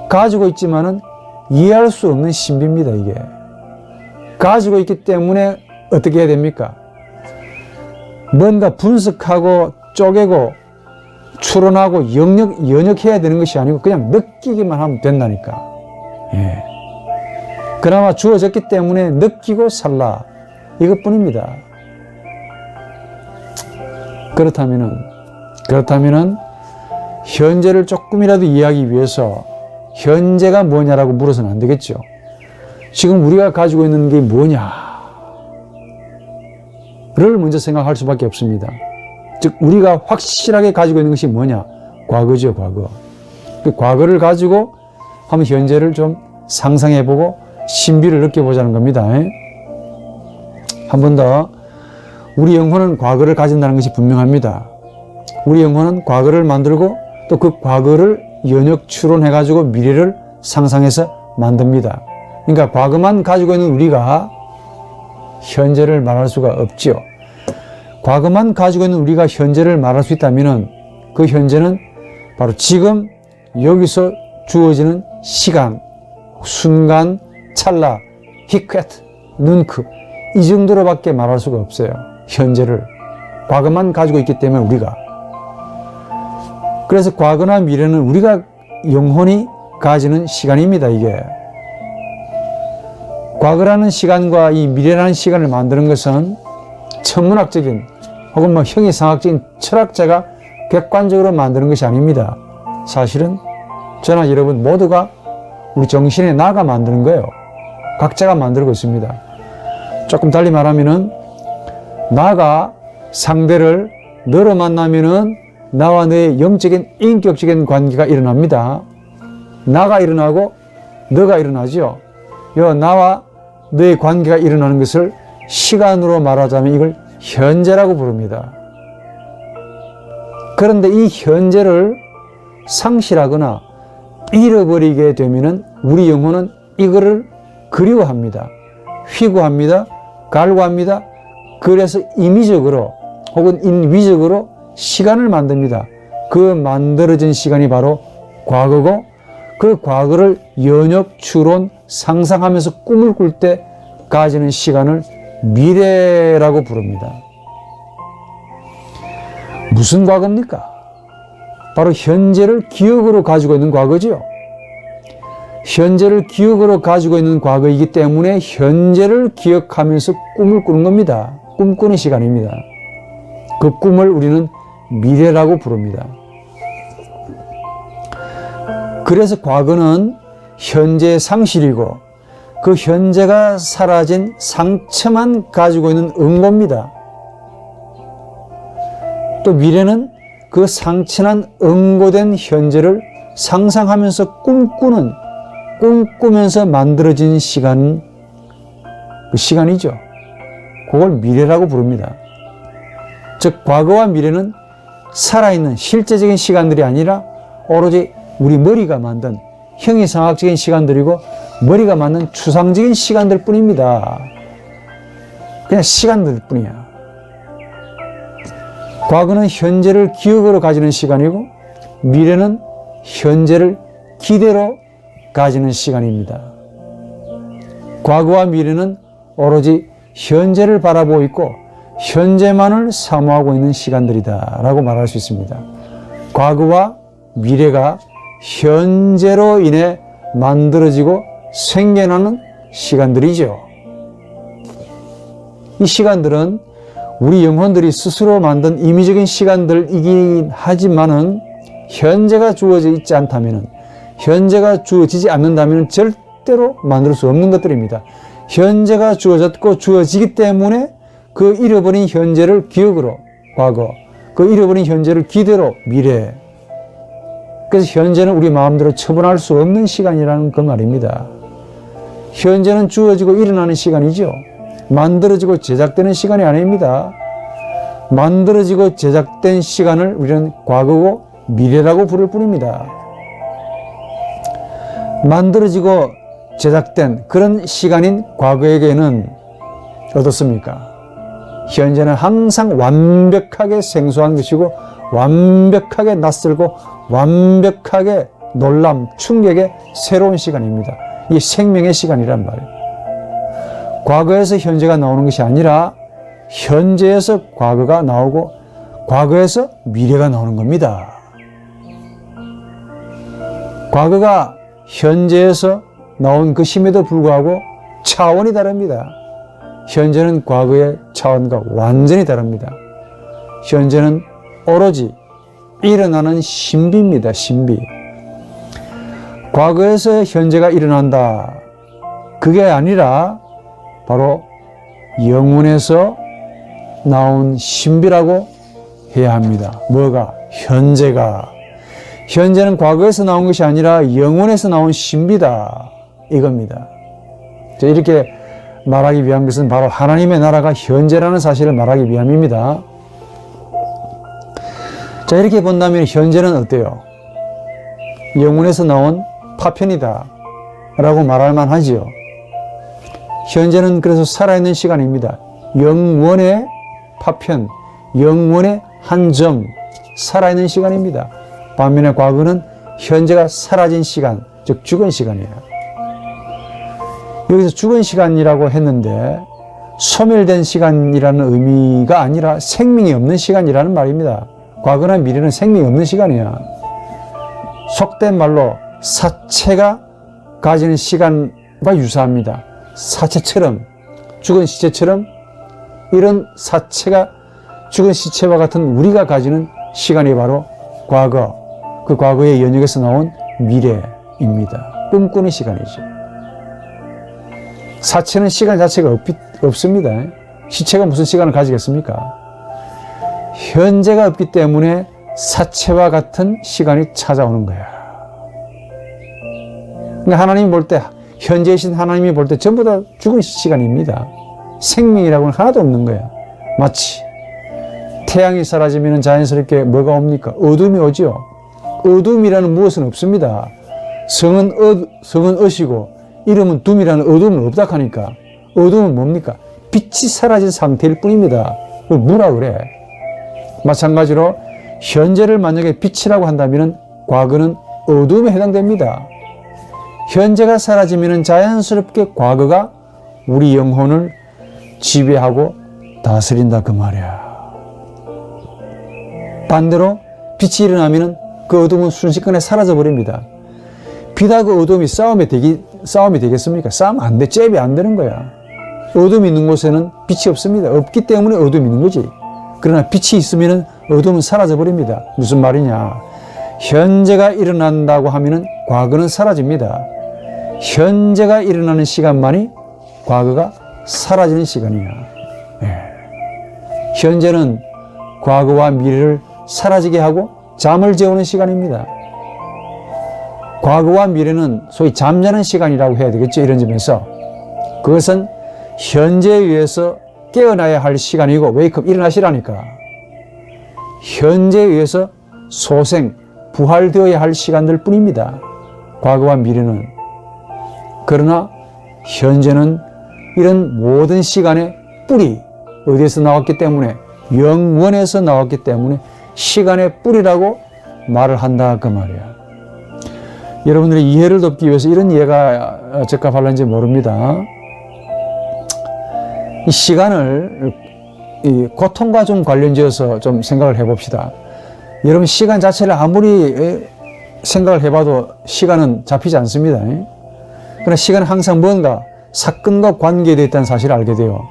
가지고 있지만은 이해할 수 없는 신비입니다, 이게. 가지고 있기 때문에 어떻게 해야 됩니까? 뭔가 분석하고 쪼개고 추론하고 연역해야 되는 것이 아니고 그냥 느끼기만 하면 된다니까. 예. 그나마 주어졌기 때문에 느끼고 살라. 이것뿐입니다. 그렇다면은 현재를 조금이라도 이해하기 위해서 현재가 뭐냐라고 물어서는 안 되겠죠. 지금 우리가 가지고 있는 게 뭐냐를 먼저 생각할 수밖에 없습니다. 즉 우리가 확실하게 가지고 있는 것이 뭐냐? 과거죠, 과거. 그 과거를 가지고 한번 현재를 좀 상상해보고 신비를 느껴보자는 겁니다. 한 번 더, 우리 영혼은 과거를 가진다는 것이 분명합니다. 우리 영혼은 과거를 만들고 또 그 과거를 연역 추론해가지고 미래를 상상해서 만듭니다. 그러니까 과거만 가지고 있는 우리가 현재를 말할 수가 없지요. 과거만 가지고 있는 우리가 현재를 말할 수 있다면 그 현재는 바로 지금 여기서 주어지는 시간, 순간, 찰나, 히크에트, 눈크 이 정도로밖에 말할 수가 없어요. 현재를 과거만 가지고 있기 때문에 우리가. 그래서 과거나 미래는 우리가 영혼이 가지는 시간입니다. 이게 과거라는 시간과 이 미래라는 시간을 만드는 것은 천문학적인 혹은 형이상학적인 철학자가 객관적으로 만드는 것이 아닙니다. 사실은 저나 여러분 모두가 우리 정신의 나가 만드는 거예요. 각자가 만들고 있습니다. 조금 달리 말하면은 나가 상대를 너로 만나면은 나와 너의 영적인 인격적인 관계가 일어납니다. 나가 일어나고 너가 일어나죠. 나와 너의 관계가 일어나는 것을 시간으로 말하자면 이걸 현재라고 부릅니다. 그런데 이 현재를 상실하거나 잃어버리게 되면은 우리 영혼은 이거를 그리워합니다. 휘구합니다. 갈구합니다. 그래서 임의적으로 혹은 인위적으로 시간을 만듭니다. 그 만들어진 시간이 바로 과거고, 그 과거를 연역, 추론, 상상하면서 꿈을 꿀 때 가지는 시간을 미래라고 부릅니다. 무슨 과거입니까? 바로 현재를 기억으로 가지고 있는 과거지요. 현재를 기억으로 가지고 있는 과거이기 때문에 현재를 기억하면서 꿈을 꾸는 겁니다. 꿈꾸는 시간입니다. 그 꿈을 우리는 미래라고 부릅니다. 그래서 과거는 현재의 상실이고 그 현재가 사라진 상처만 가지고 있는 응고입니다. 또 미래는 그 상처난 응고된 현재를 상상하면서 꿈꾸면서 만들어진 시간, 그 시간이죠. 그걸 미래라고 부릅니다. 즉, 과거와 미래는 살아있는 실제적인 시간들이 아니라 오로지 우리 머리가 만든 형이상학적인 시간들이고 머리가 만든 추상적인 시간들 뿐입니다. 그냥 시간들 뿐이야. 과거는 현재를 기억으로 가지는 시간이고 미래는 현재를 기대로 가지는 시간입니다. 과거와 미래는 오로지 현재를 바라보고 있고 현재만을 사모하고 있는 시간들이다 라고 말할 수 있습니다. 과거와 미래가 현재로 인해 만들어지고 생겨나는 시간들이죠. 이 시간들은 우리 영혼들이 스스로 만든 임의적인 시간들이긴 하지만은 현재가 주어져 있지 않다면은, 현재가 주어지지 않는다면은 절대로 만들 수 없는 것들입니다. 현재가 주어졌고 주어지기 때문에 그 잃어버린 현재를 기억으로 과거, 그 잃어버린 현재를 기대로 미래. 그래서 현재는 우리 마음대로 처분할 수 없는 시간이라는 그 말입니다. 현재는 주어지고 일어나는 시간이죠. 만들어지고 제작되는 시간이 아닙니다. 만들어지고 제작된 시간을 우리는 과거고 미래라고 부를 뿐입니다. 만들어지고 제작된 그런 시간인 과거에게는 어떻습니까? 현재는 항상 완벽하게 생소한 것이고 완벽하게 낯설고 완벽하게 놀람, 충격의 새로운 시간입니다. 이 생명의 시간이란 말이에요. 과거에서 현재가 나오는 것이 아니라 현재에서 과거가 나오고 과거에서 미래가 나오는 겁니다. 과거가 현재에서 나온 것임에도 불구하고 차원이 다릅니다. 현재는 과거의 차원과 완전히 다릅니다. 현재는 오로지 일어나는 신비입니다. 신비. 과거에서 현재가 일어난다. 그게 아니라 바로 영혼에서 나온 신비라고 해야 합니다. 뭐가? 현재가. 현재는 과거에서 나온 것이 아니라 영혼에서 나온 신비다. 이겁니다. 이렇게 말하기 위한 것은 바로 하나님의 나라가 현재라는 사실을 말하기 위함입니다. 자, 이렇게 본다면 현재는 어때요? 영혼에서 나온 파편이다 라고 말할 만하지요. 현재는 그래서 살아있는 시간입니다. 영원의 파편, 영원의 한 점, 살아있는 시간입니다. 반면에 과거는 현재가 사라진 시간, 즉 죽은 시간이에요. 여기서 죽은 시간이라고 했는데 소멸된 시간이라는 의미가 아니라 생명이 없는 시간이라는 말입니다. 과거나 미래는 생명이 없는 시간이야. 속된 말로 사체가 가지는 시간과 유사합니다. 사체처럼, 죽은 시체처럼 이런 사체가 죽은 시체와 같은 우리가 가지는 시간이 바로 과거, 그 과거의 연역에서 나온 미래입니다. 꿈꾸는 시간이죠. 사체는 시간 자체가 없습니다. 시체가 무슨 시간을 가지겠습니까? 현재가 없기 때문에 사체와 같은 시간이 찾아오는 거야. 그러니까 하나님이 볼 때, 현재이신 하나님이 볼 때 전부 다 죽은 시간입니다. 생명이라고는 하나도 없는 거야. 마치 태양이 사라지면 자연스럽게 뭐가 옵니까? 어둠이 오죠. 어둠이라는 무엇은 없습니다. 성은 어시고 이름은 둠이라는 어둠은 없다 하니까 어둠은 뭡니까? 빛이 사라진 상태일 뿐입니다. 뭐라 그래? 마찬가지로 현재를 만약에 빛이라고 한다면 과거는 어둠에 해당됩니다. 현재가 사라지면 자연스럽게 과거가 우리 영혼을 지배하고 다스린다 그 말이야. 반대로 빛이 일어나면 그 어둠은 순식간에 사라져 버립니다. 빛하고 어둠이 싸움이 되겠습니까? 싸움 안 돼. 잽이 안 되는 거야. 어둠이 있는 곳에는 빛이 없습니다. 없기 때문에 어둠이 있는 거지. 그러나 빛이 있으면 어둠은 사라져 버립니다. 무슨 말이냐? 현재가 일어난다고 하면 과거는 사라집니다. 현재가 일어나는 시간만이 과거가 사라지는 시간이야. 현재는 과거와 미래를 사라지게 하고 잠을 재우는 시간입니다. 과거와 미래는 소위 잠자는 시간이라고 해야 되겠죠. 이런 점에서 그것은 현재에 의해서 깨어나야 할 시간이고 웨이크업 일어나시라니까. 현재에 의해서 소생, 부활되어야 할 시간들 뿐입니다. 과거와 미래는. 그러나 현재는 이런 모든 시간의 뿌리, 어디에서 나왔기 때문에 영원에서 나왔기 때문에 시간의 뿌리라고 말을 한다 그 말이야. 여러분들의 이해를 돕기 위해서 이런 이해가 적합할는지 모릅니다. 이 시간을 이 고통과 좀 관련지어서 좀 생각을 해봅시다. 여러분 시간 자체를 아무리 생각을 해봐도 시간은 잡히지 않습니다. 그러나 시간은 항상 뭔가 사건과 관계되어 있다는 사실을 알게 돼요.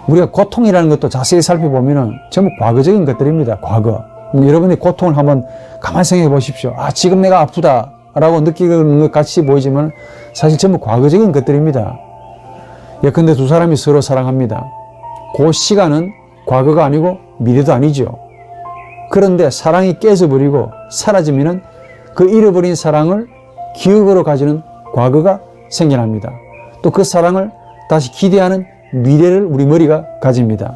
우리가 고통이라는 것도 자세히 살펴보면 전부 과거적인 것들입니다. 과거. 여러분이 고통을 한번 가만히 생각해 보십시오. 아, 지금 내가 아프다 라고 느끼는 것 같이 보이지만 사실 전부 과거적인 것들입니다. 예컨대 두 사람이 서로 사랑합니다. 그 시간은 과거가 아니고 미래도 아니죠. 그런데 사랑이 깨져버리고 사라지면 그 잃어버린 사랑을 기억으로 가지는 과거가 생겨납니다. 또 그 사랑을 다시 기대하는 미래를 우리 머리가 가집니다.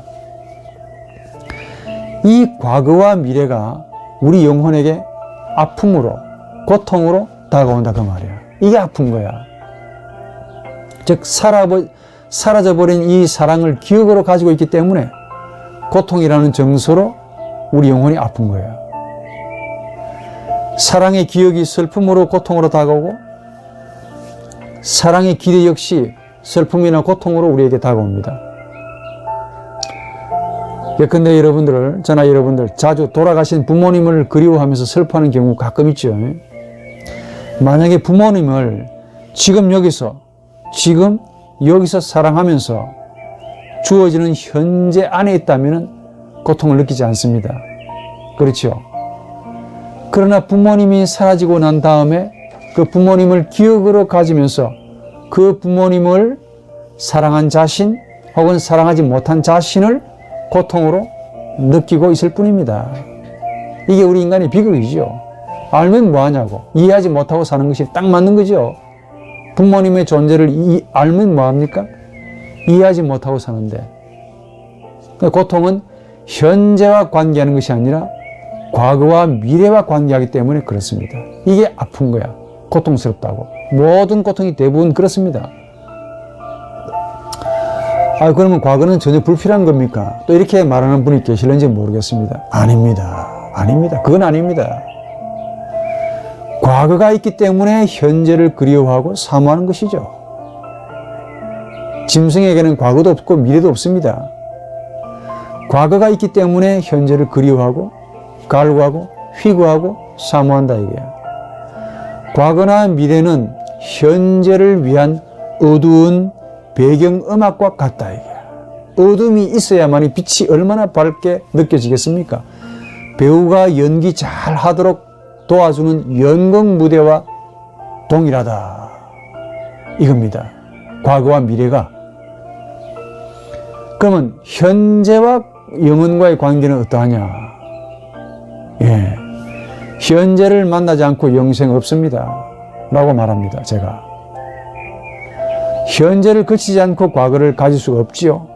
이 과거와 미래가 우리 영혼에게 아픔으로, 고통으로 다가온다 그 말이야. 이게 아픈 거야. 즉 사라져버린 이 사랑을 기억으로 가지고 있기 때문에 고통이라는 정서로 우리 영혼이 아픈 거야. 사랑의 기억이 슬픔으로 고통으로 다가오고 사랑의 기대 역시 슬픔이나 고통으로 우리에게 다가옵니다. 예컨대 여러분들, 저나 여러분들 자주 돌아가신 부모님을 그리워하면서 슬퍼하는 경우 가끔 있죠. 만약에 부모님을 지금 여기서 사랑하면서 주어지는 현재 안에 있다면 고통을 느끼지 않습니다. 그렇죠? 그러나 부모님이 사라지고 난 다음에 그 부모님을 기억으로 가지면서 그 부모님을 사랑한 자신 혹은 사랑하지 못한 자신을 고통으로 느끼고 있을 뿐입니다. 이게 우리 인간의 비극이죠. 알면 뭐하냐고. 이해하지 못하고 사는 것이 딱 맞는 거죠. 부모님의 존재를 알면 뭐합니까? 이해하지 못하고 사는데. 고통은 현재와 관계하는 것이 아니라 과거와 미래와 관계하기 때문에 그렇습니다. 이게 아픈 거야. 고통스럽다고. 모든 고통이 대부분 그렇습니다. 그러면 과거는 전혀 불필요한 겁니까? 또 이렇게 말하는 분이 계실는지 모르겠습니다. 아닙니다. 그건 아닙니다. 과거가 있기 때문에 현재를 그리워하고 사모하는 것이죠. 짐승에게는 과거도 없고 미래도 없습니다. 과거가 있기 때문에 현재를 그리워하고 갈구하고 휘구하고 사모한다 이거야. 과거나 미래는 현재를 위한 어두운 배경음악과 같다 이거야. 어둠이 있어야만이 빛이 얼마나 밝게 느껴지겠습니까? 배우가 연기 잘 하도록 도와주는 연극 무대와 동일하다 이겁니다. 과거와 미래가. 그러면 현재와 영혼과의 관계는 어떠하냐? 현재를 만나지 않고 영생 없습니다 라고 말합니다. 제가 현재를 거치지 않고 과거를 가질 수가 없지요.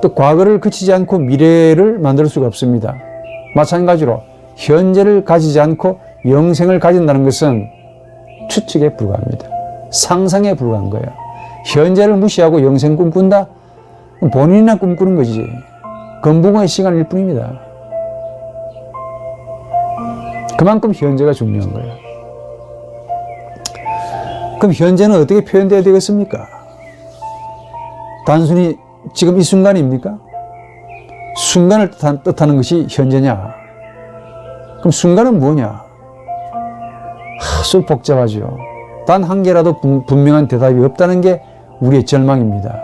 또 과거를 그치지 않고 미래를 만들 수가 없습니다. 마찬가지로 현재를 가지지 않고 영생을 가진다는 것은 추측에 불과합니다. 상상에 불과한 거예요. 현재를 무시하고 영생 꿈꾼다? 본인이나 꿈꾸는 것이지. 건붕어의 시간일 뿐입니다. 그만큼 현재가 중요한 거예요. 그럼 현재는 어떻게 표현되어야 되겠습니까? 단순히 지금 이 순간입니까? 순간을 뜻하는 것이 현재냐? 그럼 순간은 뭐냐? 아주 복잡하죠. 단 한 개라도 분명한 대답이 없다는 게 우리의 절망입니다.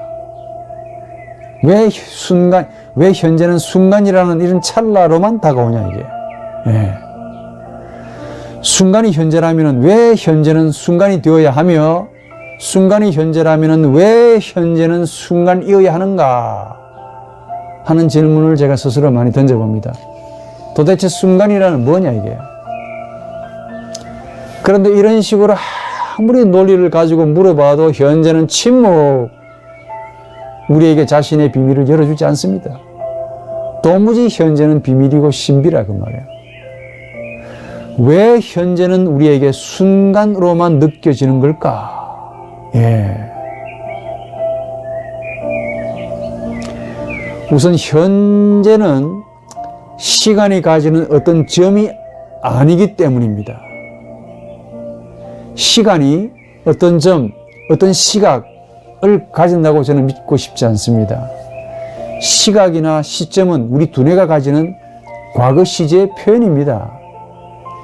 왜 현재는 순간이라는 이런 찰나로만 다가오냐, 이게. 예. 순간이 현재라면 왜 현재는 순간이 되어야 하며, 순간이 현재라면 왜 현재는 순간이어야 하는가 하는 질문을 제가 스스로 많이 던져봅니다. 도대체 순간이라는 뭐냐, 이게. 그런데 이런 식으로 아무리 논리를 가지고 물어봐도 현재는 침묵, 우리에게 자신의 비밀을 열어주지 않습니다. 도무지 현재는 비밀이고 신비라 그 말이에요. 왜 현재는 우리에게 순간으로만 느껴지는 걸까? 예. 우선 현재는 시간이 가지는 어떤 점이 아니기 때문입니다. 시간이 어떤 점, 어떤 시각을 가진다고 저는 믿고 싶지 않습니다. 시각이나 시점은 우리 두뇌가 가지는 과거 시제의 표현입니다.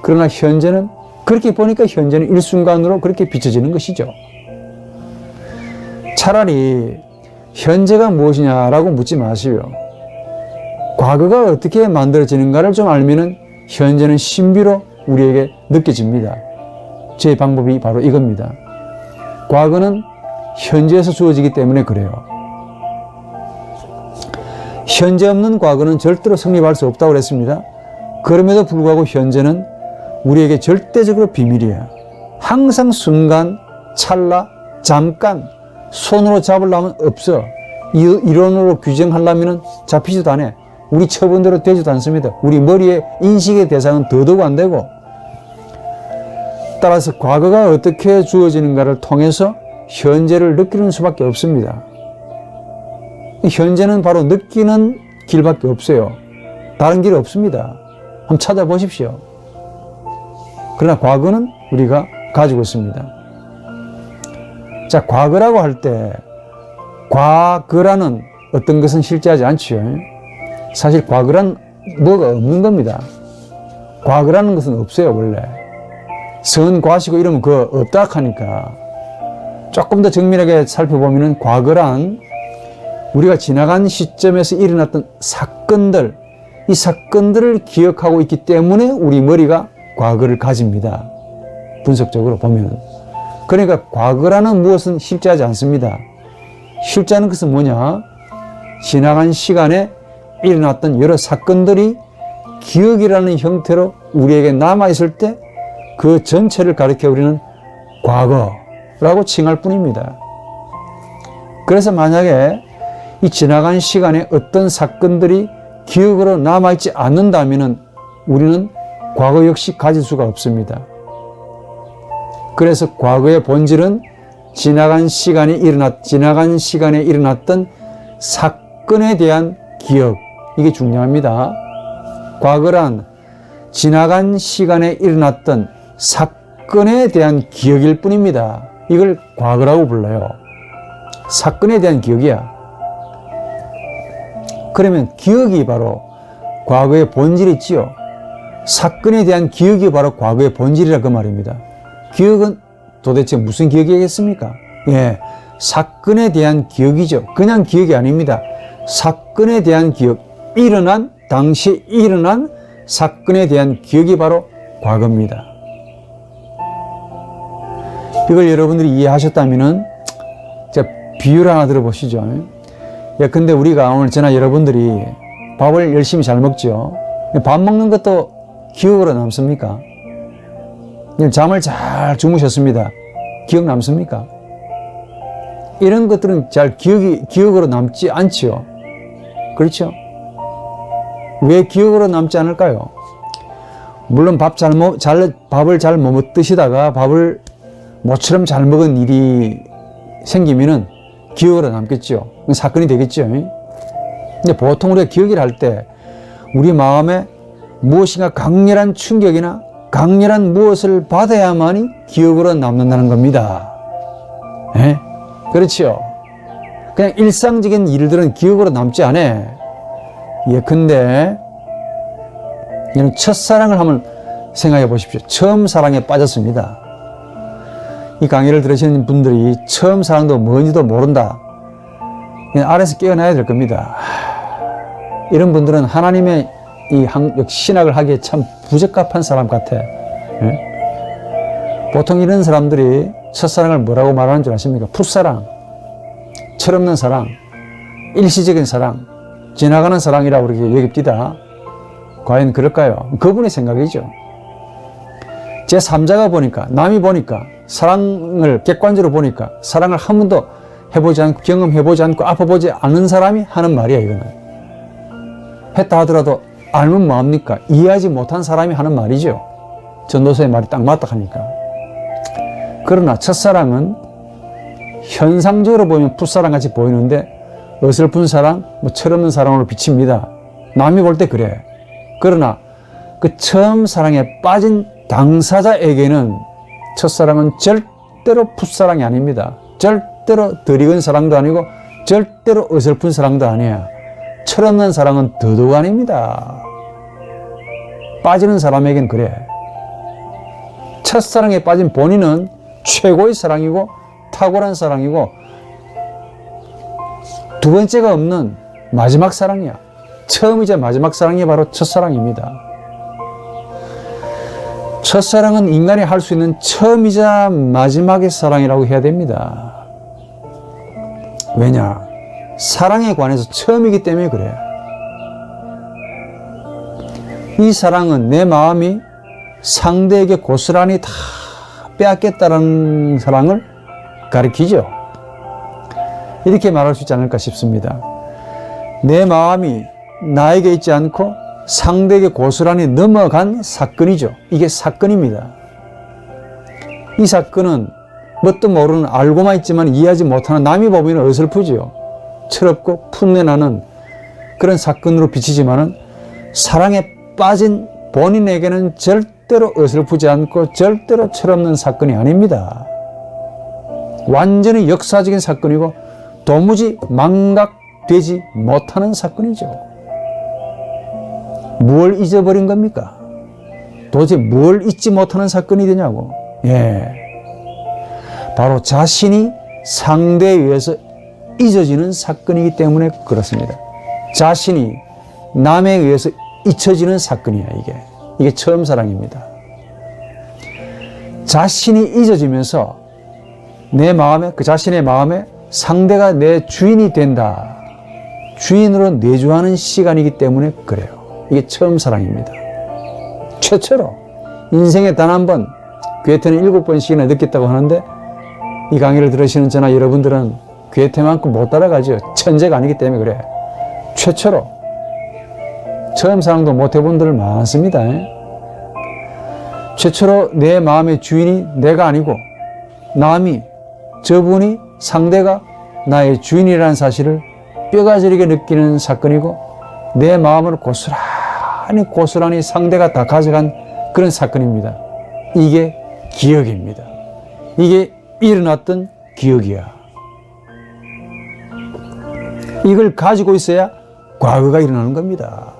그러나 현재는, 그렇게 보니까 현재는 일순간으로 그렇게 비춰지는 것이죠. 차라리 현재가 무엇이냐라고 묻지 마시고요. 과거가 어떻게 만들어지는가를 좀 알면은 현재는 신비로 우리에게 느껴집니다. 제 방법이 바로 이겁니다. 과거는 현재에서 주어지기 때문에 그래요. 현재 없는 과거는 절대로 성립할 수 없다고 그랬습니다. 그럼에도 불구하고 현재는 우리에게 절대적으로 비밀이에요. 항상 순간, 찰나, 잠깐 손으로 잡으려면 없어. 이론으로 규정하려면 잡히지도 않아요. 우리 처분대로 되지도 않습니다. 우리 머리의 인식의 대상은 더더욱 안 되고, 따라서 과거가 어떻게 주어지는가를 통해서 현재를 느끼는 수밖에 없습니다. 현재는 바로 느끼는 길밖에 없어요. 다른 길이 없습니다. 한번 찾아보십시오. 그러나 과거는 우리가 가지고 있습니다. 자, 과거라고 할 때 과거라는 어떤 것은 실제하지 않지요. 사실 과거란 뭐가 없는 겁니다. 과거라는 것은 없어요, 원래. 선, 과시고 이러면 그거 없다 하니까. 조금 더 정밀하게 살펴보면 과거란 우리가 지나간 시점에서 일어났던 사건들, 이 사건들을 기억하고 있기 때문에 우리 머리가 과거를 가집니다. 분석적으로 보면. 그러니까 과거라는 무엇은 실제하지 않습니다. 실제하는 것은 뭐냐? 지나간 시간에 일어났던 여러 사건들이 기억이라는 형태로 우리에게 남아있을 때 그 전체를 가리켜 우리는 과거라고 칭할 뿐입니다. 그래서 만약에 이 지나간 시간에 어떤 사건들이 기억으로 남아있지 않는다면 우리는 과거 역시 가질 수가 없습니다. 그래서 과거의 본질은 지나간 시간에 일어났던 사건에 대한 기억, 이게 중요합니다. 과거란 지나간 시간에 일어났던 사건에 대한 기억일 뿐입니다. 이걸 과거라고 불러요. 사건에 대한 기억이야. 그러면 기억이 바로 과거의 본질이 있지요. 사건에 대한 기억이 바로 과거의 본질이라 그 말입니다. 기억은 도대체 무슨 기억이겠습니까? 예, 사건에 대한 기억이죠. 그냥 기억이 아닙니다. 사건에 대한 기억, 당시에 일어난 사건에 대한 기억이 바로 과거입니다. 이걸 여러분들이 이해하셨다면은 제가 비유를 하나 들어보시죠. 근데 우리가 오늘 저나 여러분들이 밥을 열심히 잘 먹죠. 밥 먹는 것도 기억으로 남습니까? 잠을 잘 주무셨습니다. 기억 남습니까? 이런 것들은 잘 기억으로 남지 않지요. 그렇죠? 왜 기억으로 남지 않을까요? 물론 밥을 잘 못 드시다가 밥을 모처럼 잘 먹은 일이 생기면은 기억으로 남겠죠. 사건이 되겠죠. 근데 보통 우리가 기억을 할 때 우리 마음에 무엇인가 강렬한 충격이나 강렬한 무엇을 받아야만이 기억으로 남는다는 겁니다. 예? 그렇죠. 그냥 일상적인 일들은 기억으로 남지 않아. 예컨대 이런 첫사랑을 한번 생각해 보십시오. 처음 사랑에 빠졌습니다. 이 강의를 들으시는 분들이 처음 사랑도 뭔지도 모른다. 그냥 알아서 깨어나야 될 겁니다. 이런 분들은 하나님의 이 신학을 하기에 참 부적합한 사람 같아. 예? 보통 이런 사람들이 첫사랑을 뭐라고 말하는 줄 아십니까? 풋사랑, 철없는 사랑, 일시적인 사랑, 지나가는 사랑이라고 그렇게 여깁니다. 과연 그럴까요? 그분의 생각이죠. 제3자가 보니까, 남이 보니까, 사랑을 객관적으로 보니까, 사랑을 한 번도 해보지 않고, 경험해보지 않고, 아파보지 않은 사람이 하는 말이야, 이거는. 했다 하더라도, 알면 뭐합니까? 이해하지 못한 사람이 하는 말이죠. 전도서의 말이 딱 맞다 하니까. 그러나 첫사랑은 현상적으로 보면 풋사랑 같이 보이는데, 어설픈 사랑, 철없는 사랑으로 비칩니다. 남이 볼 때 그래. 그러나 그 처음 사랑에 빠진 당사자에게는 첫사랑은 절대로 풋사랑이 아닙니다. 절대로 덜익은 사랑도 아니고 절대로 어설픈 사랑도 아니야. 철없는 사랑은 더더욱 아닙니다. 빠지는 사람에겐 그래. 첫사랑에 빠진 본인은 최고의 사랑이고 탁월한 사랑이고 두 번째가 없는 마지막 사랑이야. 처음이자 마지막 사랑이 바로 첫사랑입니다. 첫사랑은 인간이 할 수 있는 처음이자 마지막의 사랑이라고 해야 됩니다. 왜냐? 사랑에 관해서 처음이기 때문에 그래. 이 사랑은 내 마음이 상대에게 고스란히 다 빼앗겠다는 사랑을 가리키죠. 이렇게 말할 수 있지 않을까 싶습니다. 내 마음이 나에게 있지 않고 상대에게 고스란히 넘어간 사건이죠. 이게 사건입니다. 이 사건은 뭣도 모르는 알고만 있지만 이해하지 못하는 남이 보면 어설프지요. 철없고 풋내나는 그런 사건으로 비치지만은 사랑에 빠진 본인에게는 절대로 어설프지 않고 절대로 철없는 사건이 아닙니다. 완전히 역사적인 사건이고 도무지 망각되지 못하는 사건이죠. 뭘 잊어버린 겁니까? 도대체 뭘 잊지 못하는 사건이 되냐고. 예. 바로 자신이 상대에 의해서 잊어지는 사건이기 때문에 그렇습니다. 자신이 남에 의해서 잊혀지는 사건이야, 이게 처음 사랑입니다. 자신이 잊어지면서 내 마음에, 그 자신의 마음에 상대가 내 주인이 된다. 주인으로 내주하는 시간이기 때문에 그래요. 이게 처음 사랑입니다. 최초로 인생에 단 한 번, 괴테는 7번씩이나 느꼈다고 하는데 이 강의를 들으시는 저나 여러분들은 괴테만큼 못 따라가죠. 천재가 아니기 때문에 그래. 최초로 처음 사랑도 못 해본 분들 많습니다. 최초로 내 마음의 주인이 내가 아니고 남이, 저분이, 상대가 나의 주인이라는 사실을 뼈가 저리게 느끼는 사건이고 내 마음을 고스란히 상대가 다 가져간 그런 사건입니다. 이게 기억입니다. 이게 일어났던 기억이야. 이걸 가지고 있어야 과거가 일어나는 겁니다.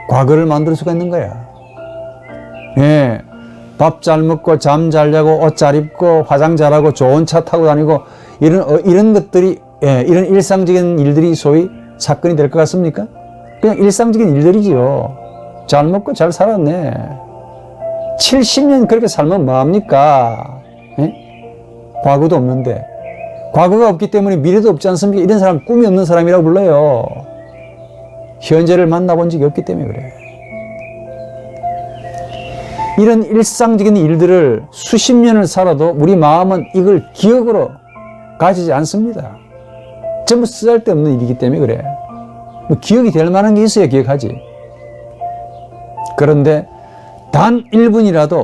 과거를 만들 수가 있는 거야. 예, 밥 잘 먹고 잠 잘 자고 옷 잘 입고 화장 잘하고 좋은 차 타고 다니고 이런 것들이, 예, 이런 일상적인 일들이 소위 사건이 될 것 같습니까? 그냥 일상적인 일들이지요. 잘 먹고 잘 살았네. 70년 그렇게 살면 뭐합니까? 예? 과거도 없는데. 과거가 없기 때문에 미래도 없지 않습니까? 이런 사람 꿈이 없는 사람이라고 불러요. 현재를 만나본 적이 없기 때문에 그래. 이런 일상적인 일들을 수십 년을 살아도 우리 마음은 이걸 기억으로 가지지 않습니다. 전부 쓰잘데없는 일이기 때문에 그래. 뭐 기억이 될 만한 게 있어야 기억하지. 그런데 단 1분이라도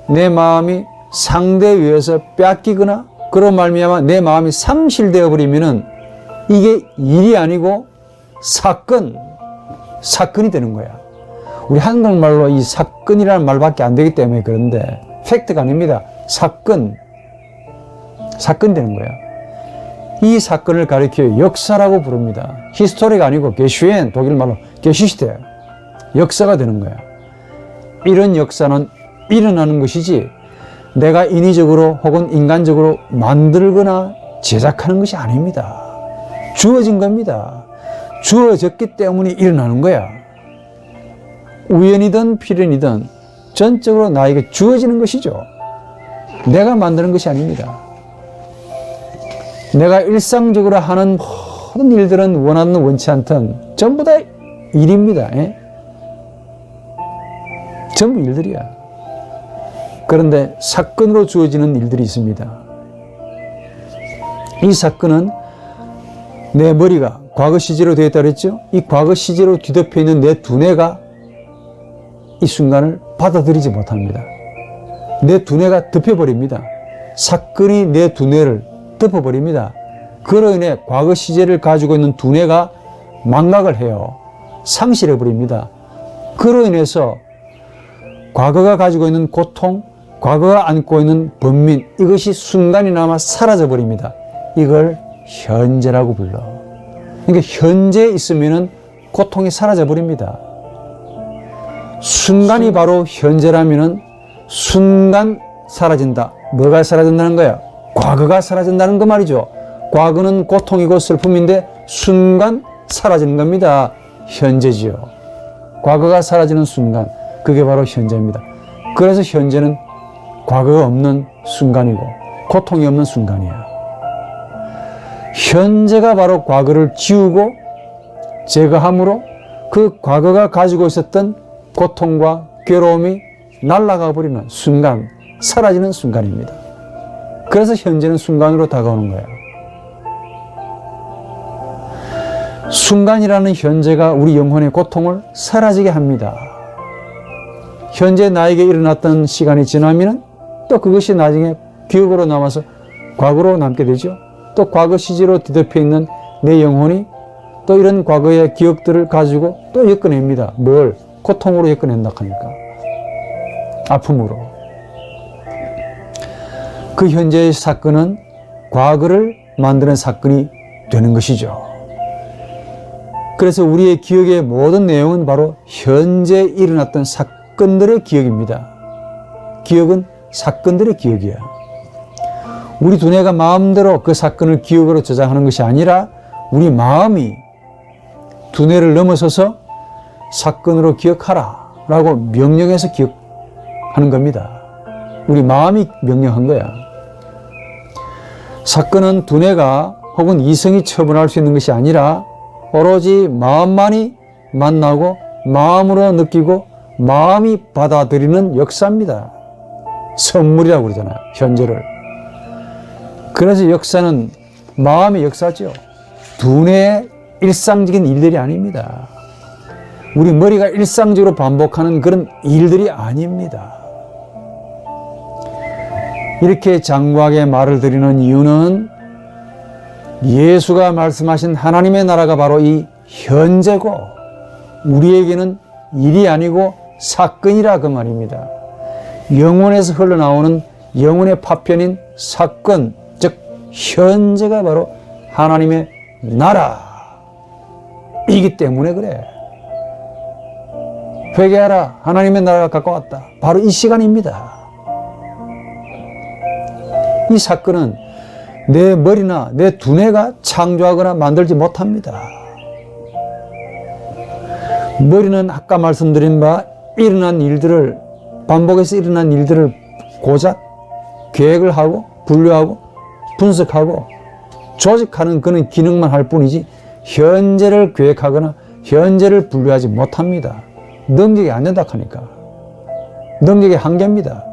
내 마음이 상대에 의해서 뺏기거나 그런 말미암아 내 마음이 상실되어 버리면은 이게 일이 아니고 사건이 되는 거야. 우리 한국말로 이 사건이라는 말밖에 안 되기 때문에 그런데 팩트가 아닙니다. 사건이 되는 거야. 이 사건을 가리켜 역사라고 부릅니다. 히스토리가 아니고 게슈엔, 독일말로 게슈시테, 역사가 되는 거야. 이런 역사는 일어나는 것이지 내가 인위적으로 혹은 인간적으로 만들거나 제작하는 것이 아닙니다. 주어진 겁니다. 주어졌기 때문에 일어나는 거야. 우연이든 필연이든 전적으로 나에게 주어지는 것이죠. 내가 만드는 것이 아닙니다. 내가 일상적으로 하는 모든 일들은 원하든 원치 않든 전부 다 일입니다. 전부 일들이야. 그런데 사건으로 주어지는 일들이 있습니다. 이 사건은 내 머리가 과거 시제로 되어 있다고 했죠? 이 과거 시제로 뒤덮여 있는 내 두뇌가 이 순간을 받아들이지 못합니다. 내 두뇌가 덮여버립니다. 사건이 내 두뇌를 덮어버립니다. 그로 인해 과거 시제를 가지고 있는 두뇌가 망각을 해요. 상실해버립니다. 그로 인해서 과거가 가지고 있는 고통, 과거가 안고 있는 번민, 이것이 순간이나마 사라져버립니다. 이걸 현재라고 불러. 그러니까 현재에 있으면 고통이 사라져버립니다. 순간이 바로 현재라면 순간 사라진다. 뭐가 사라진다는 거야? 과거가 사라진다는 거 말이죠. 과거는 고통이고 슬픔인데 순간 사라지는 겁니다. 현재지요. 과거가 사라지는 순간, 그게 바로 현재입니다. 그래서 현재는 과거가 없는 순간이고 고통이 없는 순간이야. 현재가 바로 과거를 지우고 제거함으로 그 과거가 가지고 있었던 고통과 괴로움이 날아가 버리는 순간, 사라지는 순간입니다. 그래서 현재는 순간으로 다가오는 거예요. 순간이라는 현재가 우리 영혼의 고통을 사라지게 합니다. 현재 나에게 일어났던 시간이 지나면 또 그것이 나중에 기억으로 남아서 과거로 남게 되죠. 또 과거 시제로 뒤덮여 있는 내 영혼이 또 이런 과거의 기억들을 가지고 또 엮어냅니다. 뭘? 고통으로 엮어낸다 하니까. 아픔으로. 그 현재의 사건은 과거를 만드는 사건이 되는 것이죠. 그래서 우리의 기억의 모든 내용은 바로 현재 일어났던 사건들의 기억입니다. 기억은 사건들의 기억이야. 우리 두뇌가 마음대로 그 사건을 기억으로 저장하는 것이 아니라 우리 마음이 두뇌를 넘어서서 사건으로 기억하라 라고 명령해서 기억하는 겁니다. 우리 마음이 명령한 거야. 사건은 두뇌가 혹은 이성이 처분할 수 있는 것이 아니라 오로지 마음만이 만나고 마음으로 느끼고 마음이 받아들이는 역사입니다. 선물이라고 그러잖아요. 현재를. 그래서 역사는 마음의 역사죠. 두뇌의 일상적인 일들이 아닙니다. 우리 머리가 일상적으로 반복하는 그런 일들이 아닙니다. 이렇게 장구하게 말을 드리는 이유는 예수가 말씀하신 하나님의 나라가 바로 이 현재고 우리에게는 일이 아니고 사건이라 그 말입니다. 영혼에서 흘러나오는 영혼의 파편인 사건, 즉 현재가 바로 하나님의 나라이기 때문에 그래. 회개하라. 하나님의 나라가 가까웠다. 바로 이 시간입니다. 이 사건은 내 머리나 내 두뇌가 창조하거나 만들지 못합니다. 머리는 아까 말씀드린 바 일어난 일들을, 반복해서 일어난 일들을 고작 계획을 하고 분류하고 분석하고 조직하는 그런 기능만 할 뿐이지 현재를 계획하거나 현재를 분류하지 못합니다. 능력이 안 된다 하니까. 능력의 한계입니다.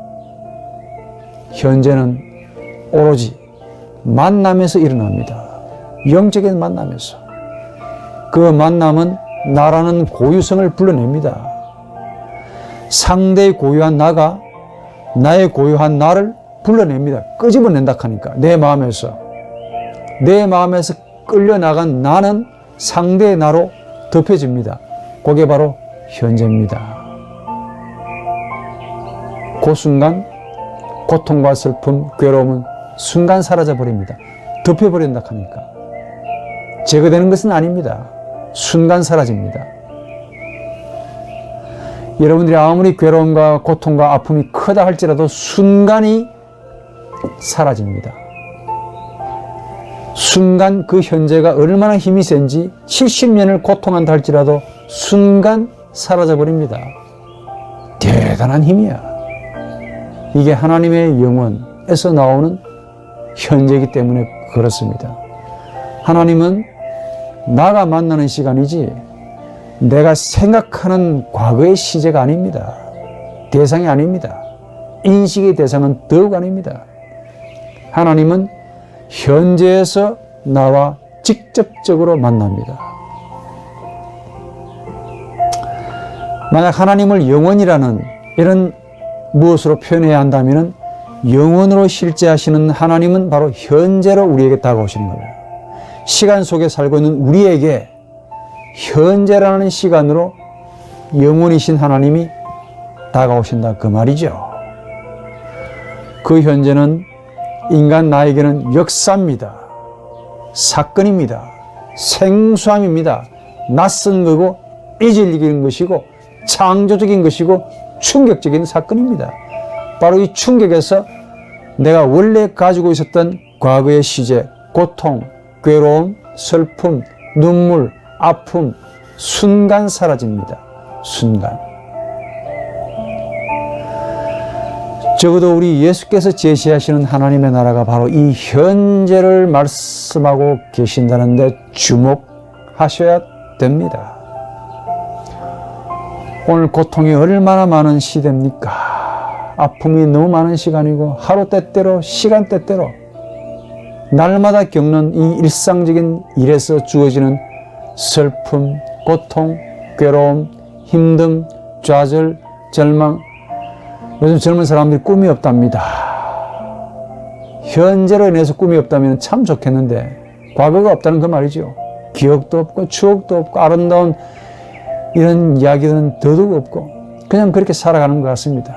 현재는 오로지 만남에서 일어납니다. 영적인 만남에서. 그 만남은 나라는 고유성을 불러냅니다. 상대의 고유한 나가 나의 고유한 나를 불러냅니다. 끄집어낸다 하니까 내 마음에서 끌려나간 나는 상대의 나로 덮여집니다. 그게 바로 현재입니다. 그 순간 고통과 슬픔, 괴로움은 순간 사라져버립니다. 덮여버린다 하니까. 제거되는 것은 아닙니다. 순간 사라집니다. 여러분들이 아무리 괴로움과 고통과 아픔이 크다 할지라도 순간이 사라집니다. 순간 그 현재가 얼마나 힘이 센지 70년을 고통한다 할지라도 순간 사라져버립니다. 대단한 힘이야. 이게 하나님의 영혼에서 나오는 현재이기 때문에 그렇습니다. 하나님은 나가 만나는 시간이지 내가 생각하는 과거의 시제가 아닙니다. 대상이 아닙니다. 인식의 대상은 더욱 아닙니다. 하나님은 현재에서 나와 직접적으로 만납니다. 만약 하나님을 영원이라는 이런 무엇으로 표현해야 한다면 영원으로 실제하시는 하나님은 바로 현재로 우리에게 다가오시는 겁니다. 시간 속에 살고 있는 우리에게 현재라는 시간으로 영원이신 하나님이 다가오신다 그 말이죠. 그 현재는 인간 나에게는 역사입니다. 사건입니다. 생소함입니다. 낯선 거고 이질적인 것이고 창조적인 것이고 충격적인 사건입니다. 바로 이 충격에서 내가 원래 가지고 있었던 과거의 시제, 고통, 괴로움, 슬픔, 눈물, 아픔, 순간 사라집니다. 순간. 적어도 우리 예수께서 제시하시는 하나님의 나라가 바로 이 현재를 말씀하고 계신다는데 주목하셔야 됩니다. 오늘 고통이 얼마나 많은 시대입니까? 아픔이 너무 많은 시간이고 하루 때때로 시간 때때로 날마다 겪는 이 일상적인 일에서 주어지는 슬픔, 고통, 괴로움, 힘듦, 좌절, 절망. 요즘 젊은 사람들이 꿈이 없답니다. 현재로 인해서 꿈이 없다면 참 좋겠는데 과거가 없다는 그 말이죠. 기억도 없고 추억도 없고 아름다운 이런 이야기들은 더더욱 없고 그냥 그렇게 살아가는 것 같습니다.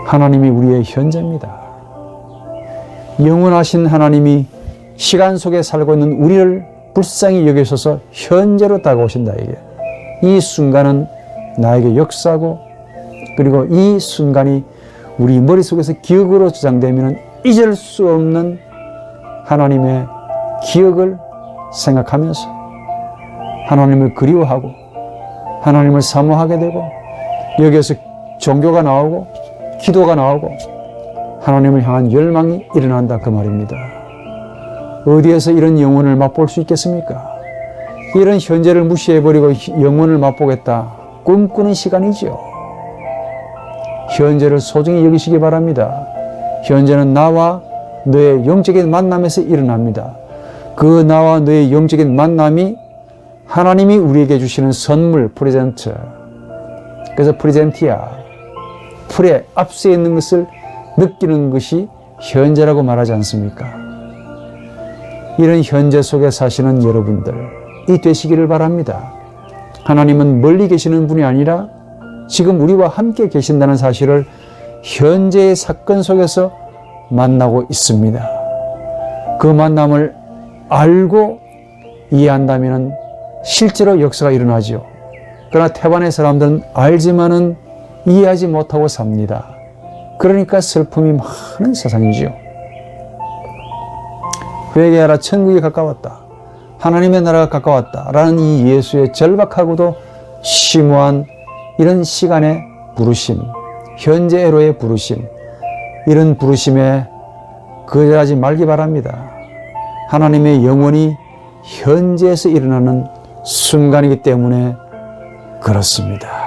하나님이 우리의 현재입니다. 영원하신 하나님이 시간 속에 살고 있는 우리를 불쌍히 여기셔서 현재로 다가오신다. 이게 이 순간은 나에게 역사고 그리고 이 순간이 우리 머릿속에서 기억으로 저장되면 잊을 수 없는 하나님의 기억을 생각하면서 하나님을 그리워하고 하나님을 사모하게 되고 여기에서 종교가 나오고 기도가 나오고 하나님을 향한 열망이 일어난다 그 말입니다. 어디에서 이런 영혼을 맛볼 수 있겠습니까? 이런 현재를 무시해버리고 영혼을 맛보겠다. 꿈꾸는 시간이죠. 현재를 소중히 여기시기 바랍니다. 현재는 나와 너의 영적인 만남에서 일어납니다. 그 나와 너의 영적인 만남이 하나님이 우리에게 주시는 선물, 프레젠트. 그래서 프레젠티아, 풀에 앞서 있는 것을 느끼는 것이 현재라고 말하지 않습니까? 이런 현재 속에 사시는 여러분들이 되시기를 바랍니다. 하나님은 멀리 계시는 분이 아니라 지금 우리와 함께 계신다는 사실을 현재의 사건 속에서 만나고 있습니다. 그 만남을 알고 이해한다면 실제로 역사가 일어나죠. 그러나 태반의 사람들은 알지만은 이해하지 못하고 삽니다. 그러니까 슬픔이 많은 세상이죠. 회개하라, 천국이 가까웠다. 하나님의 나라가 가까웠다. 라는 이 예수의 절박하고도 심오한 이런 시간의 부르심, 현재로의 부르심, 이런 부르심에 거절하지 말기 바랍니다. 하나님의 영혼이 현재에서 일어나는 순간이기 때문에 그렇습니다.